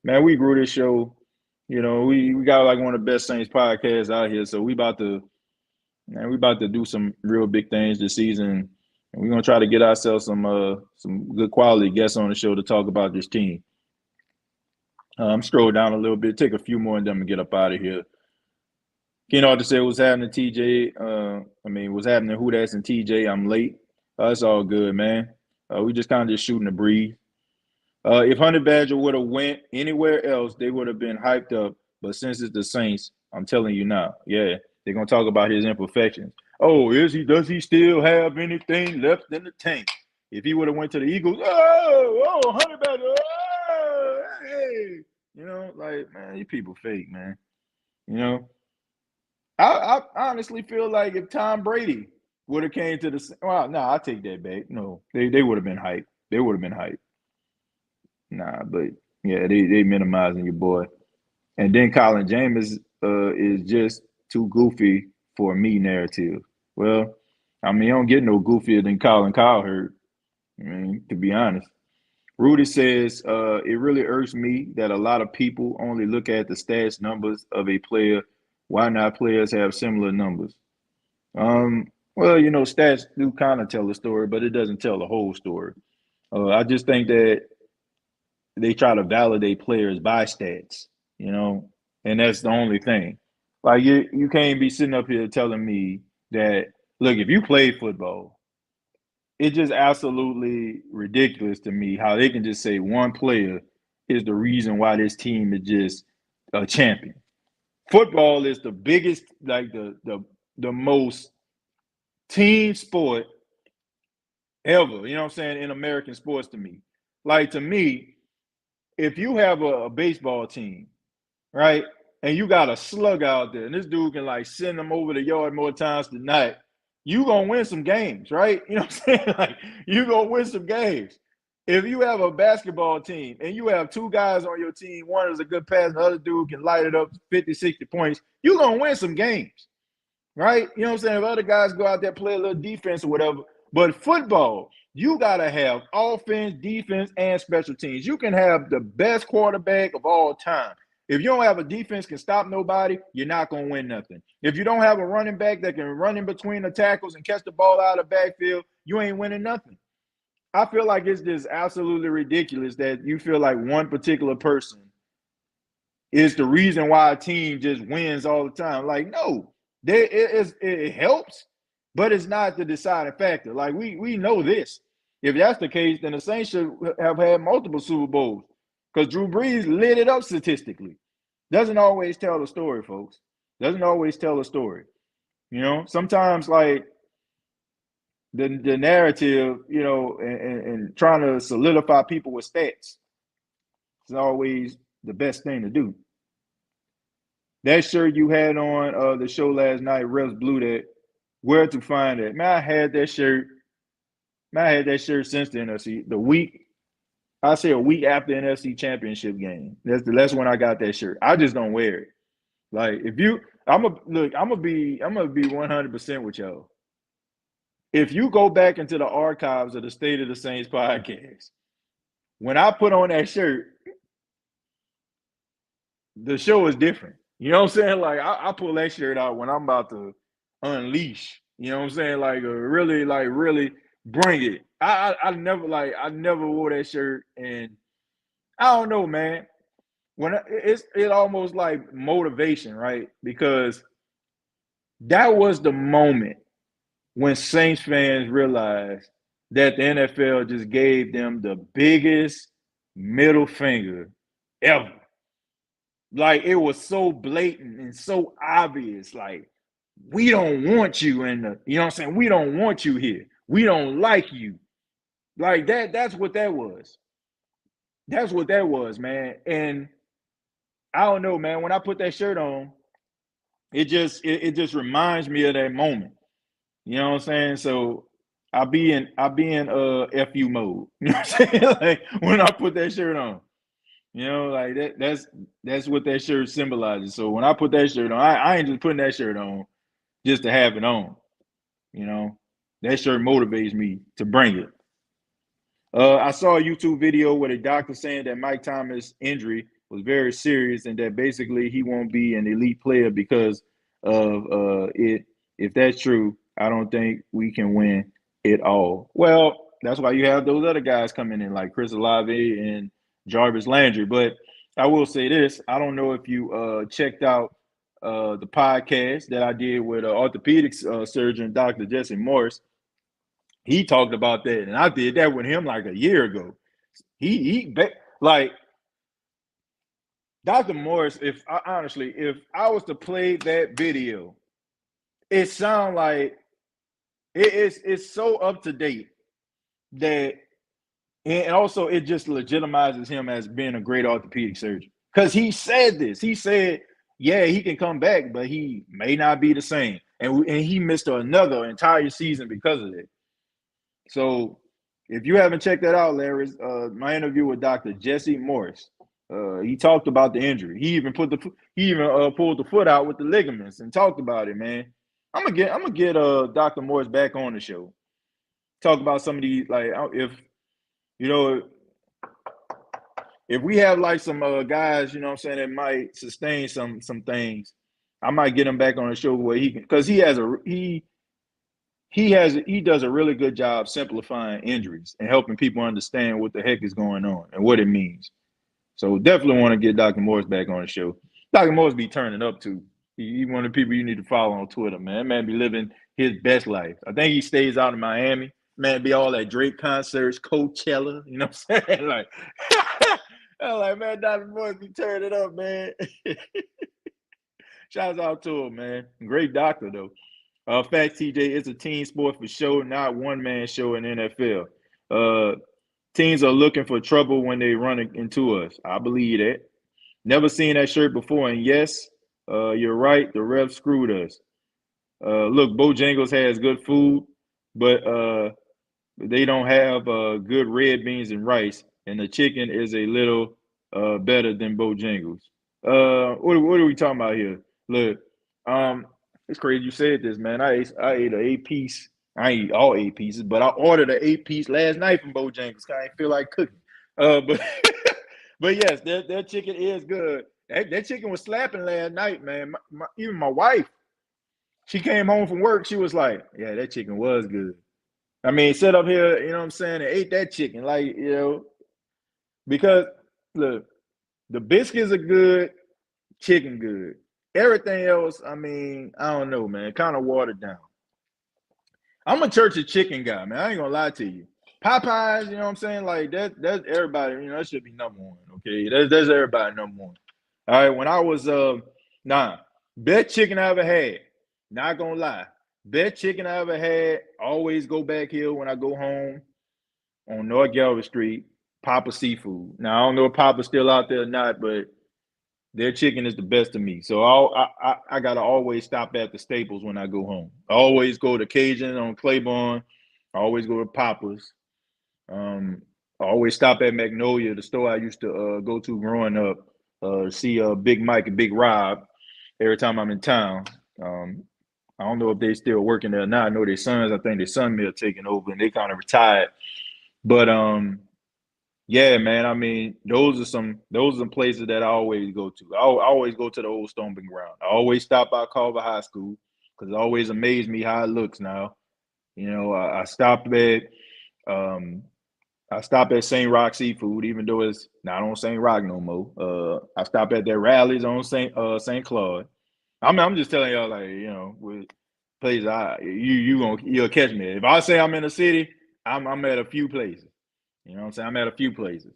[SPEAKER 1] man, we grew this show. You know, we got like one of the best Saints podcasts out here. So we about to do some real big things this season. And we're gonna try to get ourselves some good quality guests on the show to talk about this team. Scroll down a little bit, take a few more, and then get up out of here. You know what to say? What's happening, TJ? I mean, what's happening? Who that's and TJ? I'm late. It's all good, man. We just kind of just shooting the breeze. If Honey Badger would have went anywhere else, they would have been hyped up. But since it's the Saints, I'm telling you now, yeah, they're gonna talk about his imperfections. Oh, is he? Does he still have anything left in the tank? If he would have went to the Eagles, Honey Badger, hey, like man, you people fake, man. You know, I honestly feel like if Tom Brady would have came to no, I take that back. No, they would have been hyped. They would have been hyped. Nah, but yeah, they minimizing your boy. And then Colin James is just too goofy for me narrative. Well, I mean, you don't get no goofier than Colin Cowherd. I mean, to be honest. Rudy says, it really irks me that a lot of people only look at the stats numbers of a player. Why not players have similar numbers? Well, stats do kind of tell a story, but it doesn't tell the whole story. I just think that they try to validate players by stats, you know, and that's the only thing. Like you can't be sitting up here telling me that look, if you play football, it's just absolutely ridiculous to me how they can just say one player is the reason why this team is just a champion. Football is the biggest, like the most team sport ever, you know what I'm saying, in American sports to me. Like to me, if you have a baseball team, right, and you got a slug out there, and this dude can like send them over the yard more times than not, you gonna win some games, right? You know what I'm saying? Like you gonna win some games. If you have a basketball team and you have two guys on your team, one is a good pass, and the other dude can light it up 50, 60 points, you're gonna win some games, right? You know what I'm saying? If other guys go out there play a little defense or whatever, but football, you gotta have offense, defense, and special teams. You can have the best quarterback of all time. If you don't have a defense can stop nobody, you're not gonna win nothing. If you don't have a running back that can run in between the tackles and catch the ball out of the backfield, you ain't winning nothing. I feel like it's just absolutely ridiculous that you feel like one particular person is the reason why a team just wins all the time. Like, no, it helps, but it's not the deciding factor. Like we know this. If that's the case, then the Saints should have had multiple Super Bowls because Drew Brees lit it up statistically. Doesn't always tell the story, folks. Doesn't always tell the story. You know, sometimes like the narrative, you know, and trying to solidify people with stats is always the best thing to do. That shirt you had on the show last night, Refs Blue, that where to find it. Man, I had that shirt. Man, I had that shirt since the NFC. The week, I say a week after the NFC Championship game. That's when I got that shirt. I just don't wear it. Like if you, I'm gonna be 100% with y'all. If you go back into the archives of the State of the Saints podcast, when I put on that shirt, the show is different. You know what I'm saying? Like I pull that shirt out when I'm about to unleash. You know what I'm saying? Like really bring it. I never wore that shirt, and I don't know, man. When it almost like motivation, right? Because that was the moment when Saints fans realized that the NFL just gave them the biggest middle finger ever. Like it was so blatant and so obvious. Like, we don't want you in the, you know what I'm saying? We don't want you here. We don't like you. Like that's what that was. That's what that was, man. And I don't know, man. When I put that shirt on, it just reminds me of that moment. You know what I'm saying? So I be in FU mode. You know what I'm saying? Like when I put that shirt on. You know, like that's what that shirt symbolizes. So when I put that shirt on, I ain't just putting that shirt on just to have it on. You know, that shirt motivates me to bring it. I saw a YouTube video with a doctor saying that Mike Thomas' injury was very serious and that basically he won't be an elite player because of it. If that's true, I don't think we can win it all. Well, that's why you have those other guys coming in like Chris Olave and Jarvis Landry. But I will say this: I don't know if you checked out the podcast that I did with orthopedic surgeon Dr. Jesse Morris. He talked about that, and I did that with him like a year ago. Like Dr. Morris. If I was to play that video, it sounds like it's so up to date that, and also it just legitimizes him as being a great orthopedic surgeon because he said this. He said, "Yeah, he can come back, but he may not be the same," and he missed another entire season because of it. So if you haven't checked that out, Larry, my interview with Dr. Jesse Morris, he talked about the injury. He even pulled the foot out with the ligaments and talked about it, man. I'm gonna get Dr. Morris back on the show. Talk about some of these, like if you know if we have like some guys, you know what I'm saying, that might sustain some things. I might get him back on the show where he can, because he does a really good job simplifying injuries and helping people understand what the heck is going on and what it means. So definitely want to get Dr. Morris back on the show. Dr. Morris be turning up too. He one of the people you need to follow on Twitter, man. That man be living his best life. I think he stays out in Miami. Man, be all at Drake concerts, Coachella. You know what I'm saying? Like, I'm like, man, Dr. Morris be turning up, man. Shouts out to him, man. Great doctor though. Fact, TJ, it's a team sport for sure, not one man show in NFL. Teams are looking for trouble when they run into us. I believe that. Never seen that shirt before, and yes, you're right. The refs screwed us. Look, Bojangles has good food, but they don't have good red beans and rice, and the chicken is a little better than Bojangles. What are we talking about here? Look, it's crazy you said this, man. I ate an 8 piece. I ain't eat all 8 pieces, but I ordered an 8 piece last night from Bojangles. I ain't feel like cooking. But but yes, their chicken is good. That chicken was slapping last night, man. Even my wife, she came home from work. She was like, "Yeah, that chicken was good." I mean, sit up here, you know what I'm saying, and ate that chicken, like because look, the biscuits are good, chicken good. Everything else, I mean, I don't know, man, kind of watered down. I'm a church of chicken guy, man. I ain't gonna lie to you. Popeyes, you know what I'm saying? Like that's everybody, that should be number one. Okay. That's everybody number one. All right. When I was best chicken I ever had, not gonna lie. Best chicken I ever had, always go back here when I go home on North Galvin Street, Papa Seafood. Now I don't know if Papa's still out there or not, but their chicken is the best to me. So I gotta always stop at the Staples when I go home. I always go to Cajun on Claiborne. I always go to Papa's. I always stop at Magnolia, the store I used to go to growing up. See Big Mike and Big Rob every time I'm in town. I don't know if they still working there or not. I know their sons. I think their son may have taken over and they kind of retired. But yeah, man. I mean, those are some places that I always go to. I always go to the old stomping ground. I always stop by Culver High School because it always amazed me how it looks now. I stopped at um, I stopped at St. Rock Seafood, even though it's not on St. Rock no more. I stopped at their rallies on St. Claude. I'm just telling y'all, like, with places you'll catch me. If I say I'm in a city, I'm at a few places. You know what I'm saying? I'm at a few places.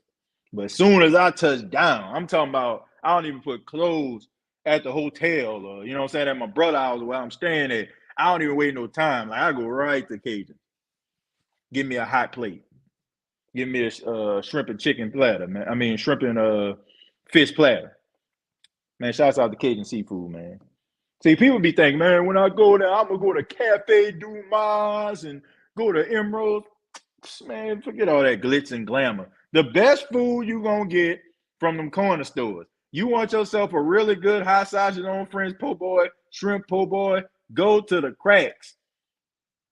[SPEAKER 1] But as soon as I touch down, I'm talking about I don't even put clothes at the hotel or you know what I'm saying, at my brother house where I'm staying at. I don't even wait no time. Like I go right to Cajun. Give me a hot plate. Give me a shrimp and chicken platter, man. I mean shrimp and fish platter. Man, shouts out to Cajun seafood, man. See, people be thinking, man, when I go there, I'm gonna go to Cafe Du Mas and go to Emerald. Man, forget all that glitz and glamour. The best food you gonna get from them corner stores. You want yourself a really good hot sausage on French po' boy, shrimp po' boy, go to the cracks.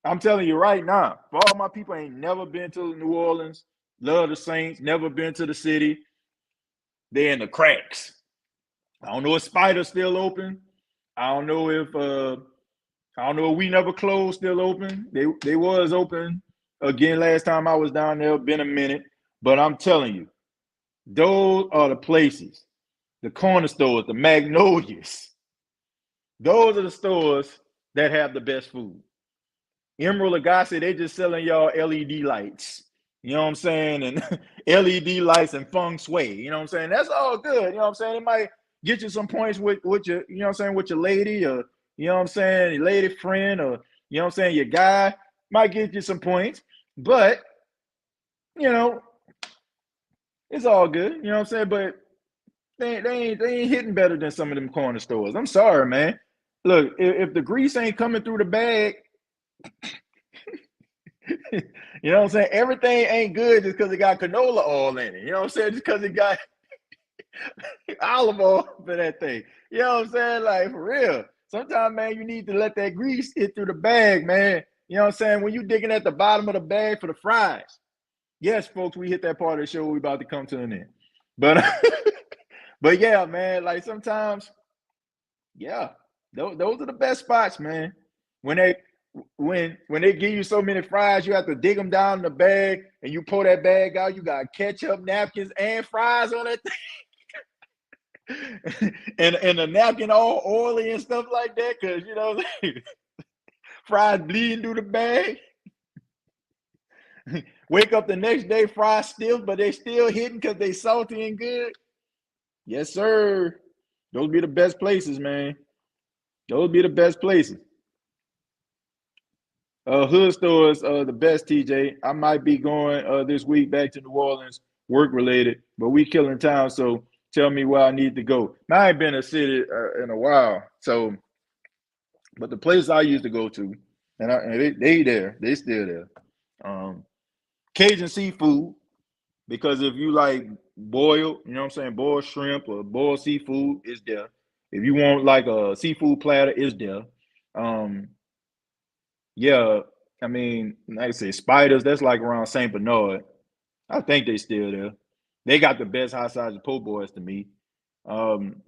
[SPEAKER 1] I'm telling you right now, for all my people ain't never been to New Orleans, love the Saints, never been to the city, they in the cracks. I don't know if Spider's still open. I don't know if We Never Closed still open. They was open again last time I was down there. Been a minute, but I'm telling you, those are the places, the corner stores, the Magnolias. Those are the stores that have the best food. Emerald Lagasse, they just selling y'all LED lights. You know what I'm saying? And LED lights and feng shui. You know what I'm saying? That's all good. You know what I'm saying? It might get you some points with your, you know what I'm saying, with your lady or, you know what I'm saying, your lady friend or, you know what I'm saying, your guy might get you some points. But, you know, it's all good. You know what I'm saying? But they ain't hitting better than some of them corner stores. I'm sorry, man. Look, if the grease ain't coming through the bag, you know what I'm saying? Everything ain't good just because it got canola oil in it. You know what I'm saying? Just because it got olive oil for that thing. You know what I'm saying? Like, for real. Sometimes, man, you need to let that grease hit through the bag, man. You know what I'm saying? When you digging at the bottom of the bag for the fries. Yes, folks, we hit that part of the show. We about to come to an end. But, but yeah, man, like sometimes, yeah, those are the best spots, man. When when they give you so many fries, you have to dig them down in the bag, and you pull that bag out. You got ketchup, napkins, and fries on it, and the napkin all oily and stuff like that, because fries bleeding through the bag. Wake up the next day, fries stiff, but they still hidden because they salty and good. Yes, sir. Those be the best places, man. Those be the best places. Hood stores, the best, TJ. I might be going this week back to New Orleans, work related, but we killing time. So tell me where I need to go. I ain't been in a city in a while. So, but the place I used to go to, and they there, they still there. Um, Cajun seafood, because if you like boiled, you know what I'm saying, boiled shrimp or boiled seafood, it's there. If you want like a seafood platter, it's there. Um, yeah, I mean, like I say, Spiders, that's like around St. Bernard. I think they still there. They got the best hot sauce po' boys to me. Um,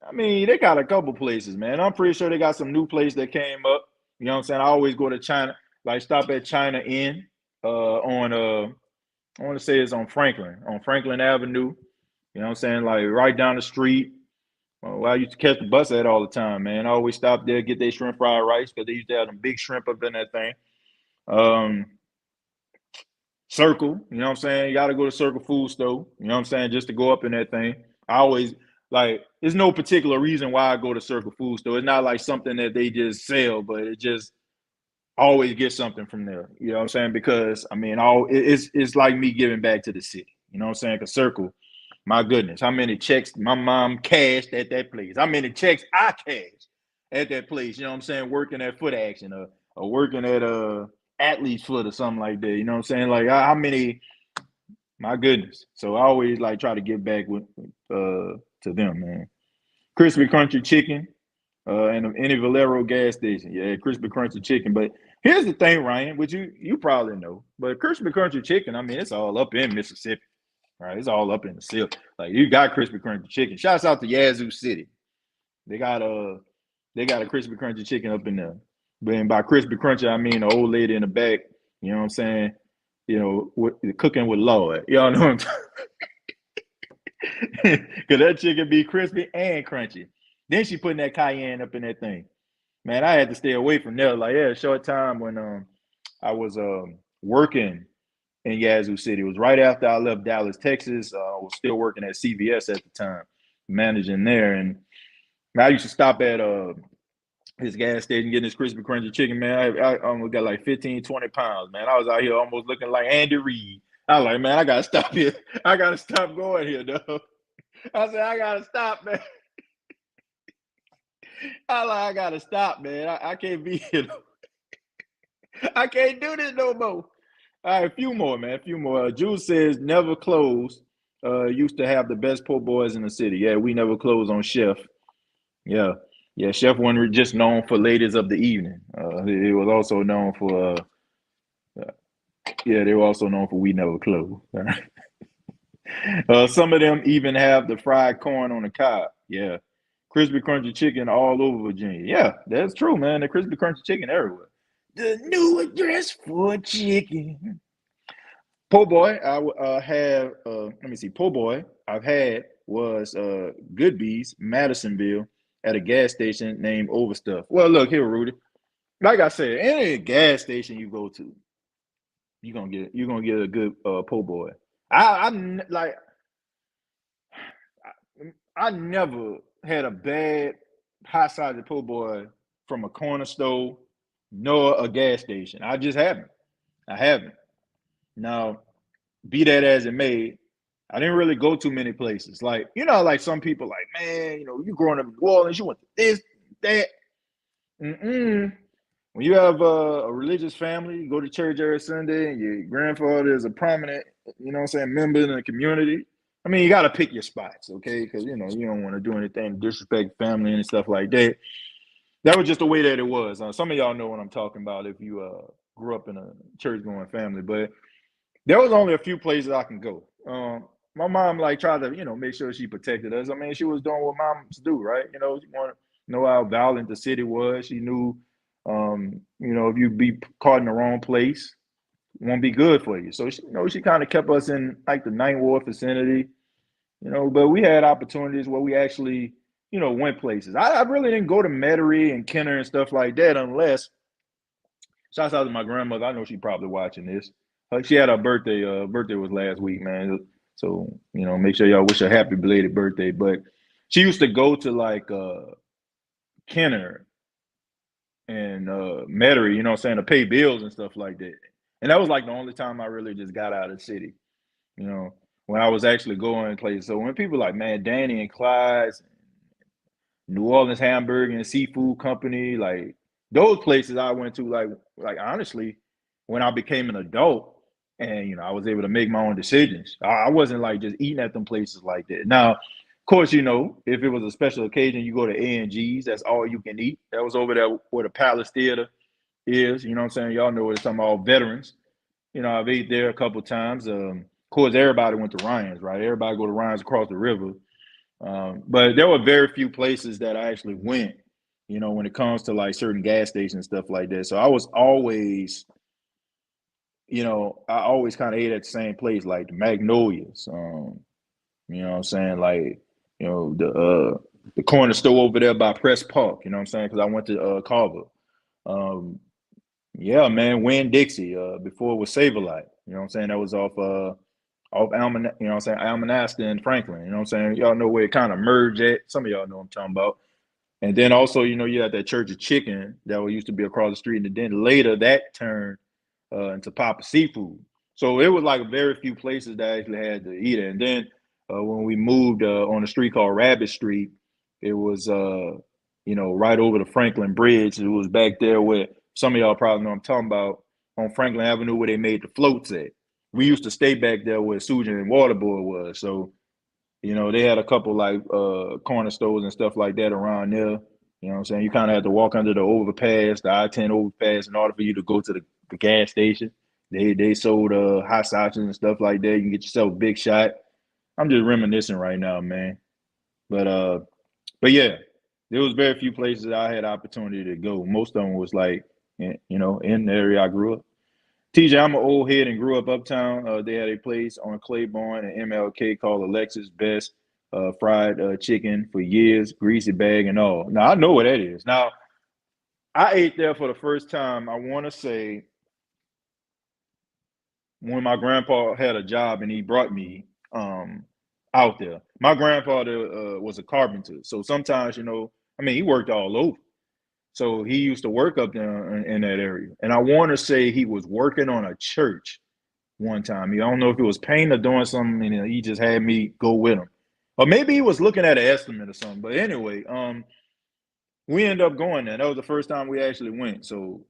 [SPEAKER 1] I mean, they got a couple places, man. I'm pretty sure they got some new place that came up. You know what I'm saying? I always go to China, like stop at China Inn on I want to say it's on Franklin Avenue. You know what I'm saying? Like right down the street. Well, I used to catch the bus at all the time, man. I always stop there, get their shrimp fried rice because they used to have them big shrimp up in that thing. Um, Circle, you know what I'm saying? You got to go to Circle Food Store, you know what I'm saying, just to go up in that thing. I always like. There's no particular reason why I go to Circle Food Store. It's not like something that they just sell, but it just always get something from there. You know what I'm saying? Because I mean, it's like me giving back to the city. You know what I'm saying? Because Circle, my goodness, how many checks my mom cashed at that place? How many checks I cashed at that place? You know what I'm saying? Working at Foot Action or working at Athlete's Foot or something like that. You know what I'm saying? Like how many? My goodness. So I always like try to give back with to them, man. Crispy Crunchy Chicken and any Valero gas station. Yeah, crispy crunchy chicken. But here's the thing, Ryan, which you probably know. But crispy crunchy chicken, I mean, it's all up in Mississippi, right? It's all up in the seal. Like you got crispy crunchy chicken. Shouts out to Yazoo City. They got they got a crispy crunchy chicken up in there. But by crispy crunchy, I mean the old lady in the back. You know what I'm saying? Cooking with Lord. Y'all know what I'm talking. Because that chicken be crispy and crunchy. Then she putting that cayenne up in that thing. Man, I had to stay away from there. Like, yeah, a short time when I was working in Yazoo City. It was right after I left Dallas, Texas. I was still working at CVS at the time, managing there. And I used to stop at his gas station getting his crispy crunchy chicken, man. I almost got like 15, 20 pounds, man. I was out here almost looking like Andy Reid. I was like, man, I gotta stop here. I gotta stop going here, though. I said, I gotta stop, man. I gotta stop, man. I can't be here. I can't do this no more. All right, a few more, man. A few more. Jules says never close. Used to have the best po' boys in the city. Yeah, we never close on Chef. Yeah, yeah. Chef wasn't just known for ladies of the evening. He was also known for. Yeah, they were also known for we never close. Some of them even have the fried corn on the cob. Yeah, crispy crunchy chicken all over Virginia. Yeah, that's true, man. The crispy crunchy chicken everywhere. The new address for chicken. Po' boy, I have. Let me see. Po' boy, I've had was Good Bees, Madisonville, at a gas station named Overstuff. Well, look here, Rudy. Like I said, any gas station you go to, you're gonna get a good po' boy. Like I never had a bad hot sided po' boy from a corner store nor a gas station. I just haven't. I haven't. Now, be that as it may, I didn't really go too many places. Like, like some people like, man, you growing up in New Orleans, you went to this, that. Mm-mm. When you have a religious family, you go to church every Sunday, and your grandfather is a prominent, member in the community. I mean, you got to pick your spots, okay? Because, you don't want to do anything to disrespect family and stuff like that. That was just the way that it was. Some of y'all know what I'm talking about if you grew up in a church-going family. But there was only a few places I can go. My mom tried to make sure she protected us. I mean, she was doing what moms do, right? She wanted to know how violent the city was. She knew If you be caught in the wrong place, it won't be good for you. So she kind of kept us in like the Ninth Ward vicinity, but we had opportunities where we actually, went places. I really didn't go to Metairie and Kenner and stuff like that unless, shouts out to my grandmother. I know she probably watching this. She had her birthday. Birthday was last week, man. So, make sure y'all wish her happy belated birthday. But she used to go to like Kenner and Metairie, to pay bills and stuff like that. And that was like the only time I really just got out of the city, you know, when I was actually going places. So when people like, man, Danny and Clyde's, New Orleans Hamburger and Seafood Company, like those places I went to, like honestly, when I became an adult and I was able to make my own decisions. I wasn't like just eating at them places like that. Now, of course, if it was a special occasion, you go to A&G's, that's all you can eat. That was over there where the Palace Theater is, you know what I'm saying? Y'all know it's some all veterans. I've ate there a couple times. Of course, everybody went to Ryan's, right? Everybody go to Ryan's across the river. But there were very few places that I actually went, when it comes to like certain gas stations and stuff like that. So I was always, I always kind of ate at the same place, like the Magnolias. You know what I'm saying? Like, the corner store over there by Press Park, you know what I'm saying? Because I went to Carver. Um, yeah, man, Win Dixie, before it was Save a Lot. You know what I'm saying? That was off Almanasta and Franklin. You know what I'm saying? Y'all know where it kind of merged at. Some of y'all know what I'm talking about. And then also, you had that Church of Chicken that used to be across the street. And then later that turned into Papa Seafood. So it was like very few places that I actually had to eat at. And then when we moved on a street called Rabbit Street, it was, right over the Franklin Bridge. It was back there where some of y'all probably know what I'm talking about, on Franklin Avenue where they made the floats at. We used to stay back there where Sujan and Waterboard was. So, they had a couple like corner stores and stuff like that around there. You know what I'm saying? You kind of had to walk under the overpass, the I-10 overpass, in order for you to go to the gas station. They sold hot sausages and stuff like that. You can get yourself a big shot. I'm just reminiscing right now, man. But yeah, there was very few places I had opportunity to go. Most of them was like, in the area I grew up. TJ, I'm an old head and grew up uptown. They had a place on Claiborne and MLK called Alexis Best fried chicken for years, greasy bag and all. Now I know what that is. Now I ate there for the first time. I want to say when my grandpa had a job and he brought me out there. My grandfather was a carpenter, so sometimes he worked all over. So he used to work up there in that area, and I want to say he was working on a church one time. I don't know if it was painting or doing something, and he just had me go with him, or maybe he was looking at an estimate or something. But anyway, we ended up going there. That was the first time we actually went. So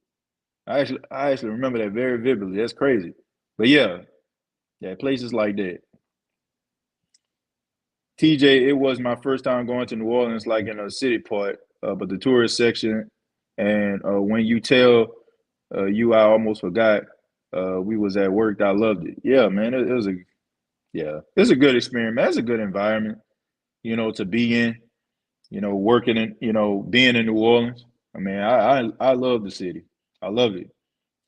[SPEAKER 1] I actually remember that very vividly. That's crazy. But yeah, places like that. TJ, it was my first time going to New Orleans, like in a city part, but the tourist section. And when you tell I almost forgot. We was at work. I loved it. Yeah, man. It's a good experience, man. It's a good environment, to be in. Working in, being in New Orleans. I mean, I love the city. I love it.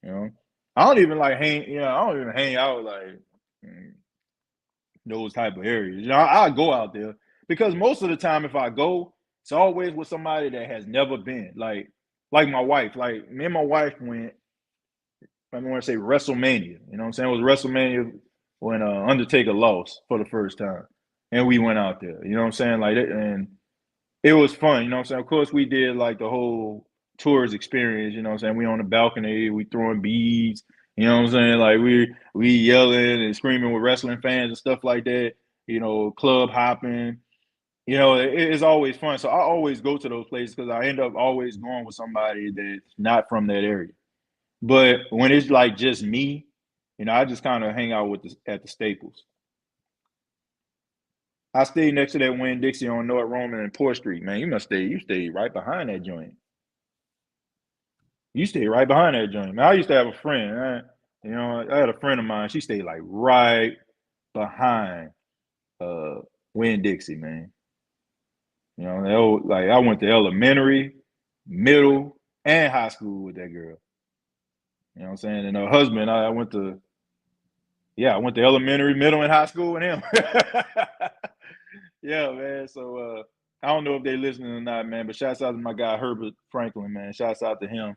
[SPEAKER 1] You know, I don't even like hang. I don't even hang out like mm, those type of areas. I go out there because most of the time, if I go, it's always with somebody that has never been. Like my wife. Like me and my wife went. I want to say WrestleMania. You know what I'm saying? It was WrestleMania when Undertaker lost for the first time, and we went out there. You know what I'm saying? Like, and it was fun. You know what I'm saying? Of course, we did like the whole tourist experience. You know what I'm saying? We on the balcony, we throwing beads. You know what I'm saying? Like we yelling and screaming with wrestling fans and stuff like that. Club hopping. It's always fun. So I always go to those places because I end up always going with somebody that's not from that area. But when it's like just me, I just kind of hang out at the Staples. I stayed next to that Winn Dixie on North Roman and Port Street, man. You stayed right behind that joint. You stayed right behind that joint. Man, I used to have a friend, man. I had a friend of mine. She stayed like right behind uh Winn Dixie, man. Like I went to elementary, middle. and high school with that girl. You know what I'm saying? And her husband, I went to, yeah, I went to elementary, middle, and high school with him. Yeah, man. So I don't know if they listening or not, man. But shouts out to my guy Herbert Franklin, man. Shouts out to him.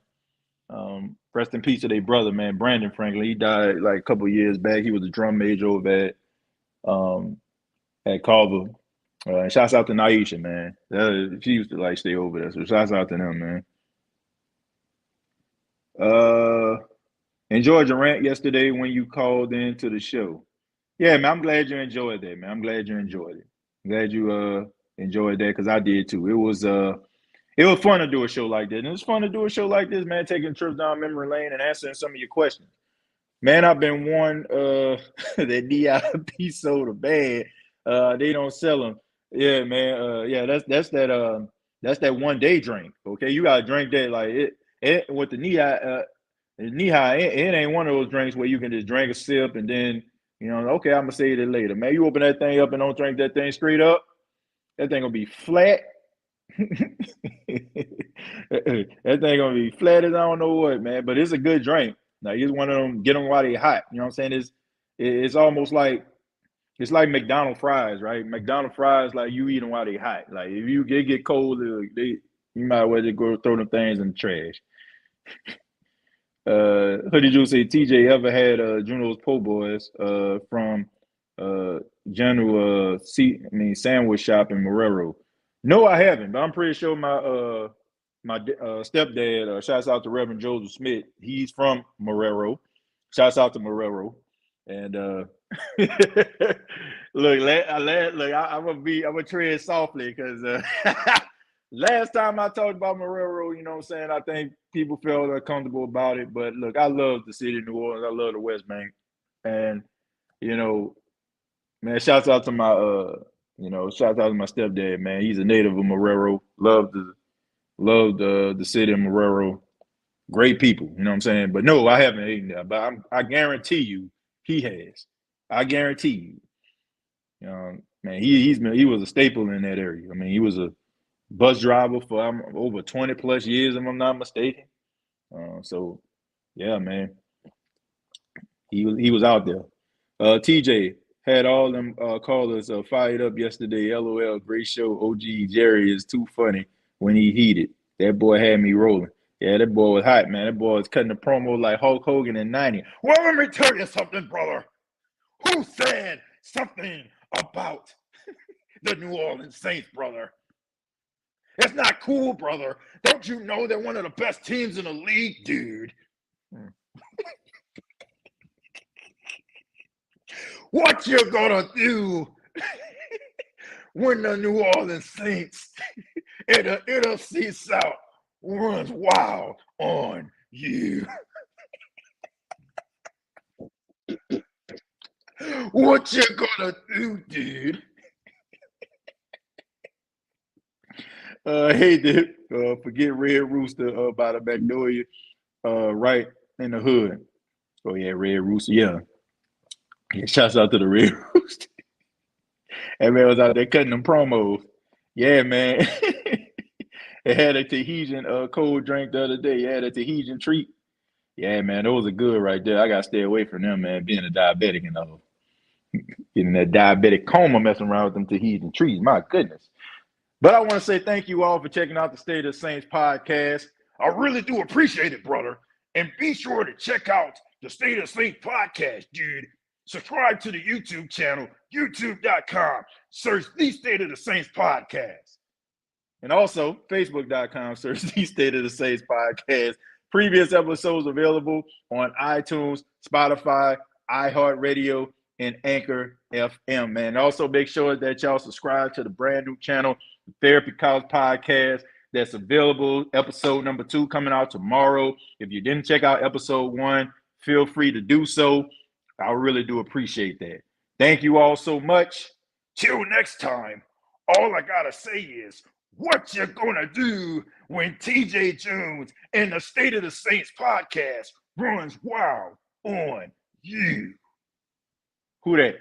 [SPEAKER 1] Rest in peace to their brother, man, Brandon Franklin. He died like a couple of years back. He was a drum major over um, at Carver. And shouts out to Naisha, man. She used to like stay over there. So shouts out to them, man. Uh, enjoyed your rant yesterday when you called into the show. Yeah, man. I'm glad you enjoyed that, man. I'm glad you enjoyed it. I'm glad you enjoyed that because I did too. It was fun to do a show like that. And it's fun to do a show like this, man, taking trips down memory lane and answering some of your questions. Man, I've been one that DIP soda bad. They don't sell them. Yeah, man. Yeah, that's that 1 day drink. Okay, you gotta drink that like it with the knee high. It ain't one of those drinks where you can just drink a sip and then okay, I'm gonna say that later. Man, you open that thing up and don't drink that thing straight up. That thing gonna be flat. That thing gonna be flat as I don't know what, man. But it's a good drink. Like it's one of them, get them while they hot. You know what I'm saying? It's almost like it's like McDonald's fries, right? McDonald's fries, like you eat them while they hot. Like if they get cold, you might as well just go throw them things in the trash. Hoodie Juice say TJ ever had Juno's po' boys from General sandwich shop in Marrero. No, I haven't, but I'm pretty sure my stepdad, shouts out to Reverend Joseph Smith. He's from Marrero. Shouts out to Marrero. And I'm gonna tread softly because last time I talked about Marrero, you know what I'm saying, I think people felt uncomfortable about it. But look, I love the city of New Orleans. I love the West Bank, and you know, man, shouts out to my stepdad, man. He's a native of Marrero. Love the city of Marrero. Great people, you know what I'm saying? But no, I haven't eaten that. But I guarantee you he has. I guarantee you. Man, he was a staple in that area. I mean, he was a bus driver for over 20 plus years, if I'm not mistaken. So yeah, man, he was out there. TJ had all them callers fired up yesterday. LOL, great show. OG Jerry is too funny when he heated. That boy had me rolling. Yeah, that boy was hot, man. That boy was cutting the promo like Hulk Hogan in '90. Well, let me tell you something, brother. Who said something about the New Orleans Saints, brother? It's not cool, brother. Don't you know they're one of the best teams in the league, dude? What you gonna do when the New Orleans Saints in the NFC South runs wild on you? What you gonna do, dude? Hey, dude, forget Red Rooster by the Magnolia, right in the hood. Oh yeah, Red Rooster, yeah. Yeah, shouts out to the Red Rooster. And man was out there cutting them promos. Yeah, man. It had a Tahitian cold drink the other day. It had a Tahitian treat. Yeah, man, those are good right there. I gotta stay away from them, man. Being a diabetic and getting that diabetic coma messing around with them Tahitian treats. My goodness. But I want to say thank you all for checking out the State of the Saints podcast. I really do appreciate it, brother. And be sure to check out the State of the Saints podcast, dude. Subscribe to the YouTube channel, youtube.com. Search the State of the Saints podcast. And also facebook.com, search the State of the Saints podcast. Previous episodes available on iTunes, Spotify, iHeartRadio, and Anchor FM, man. Also make sure that y'all subscribe to the brand new channel, Therapy Couch Podcast, that's available. Episode number 2 coming out tomorrow. If you didn't check out episode 1, feel free to do so. I really do appreciate that. Thank you all so much. Till next time, all I gotta say is, what you gonna do when TJ Jones and the State of the Saints podcast runs wild on you? Who that?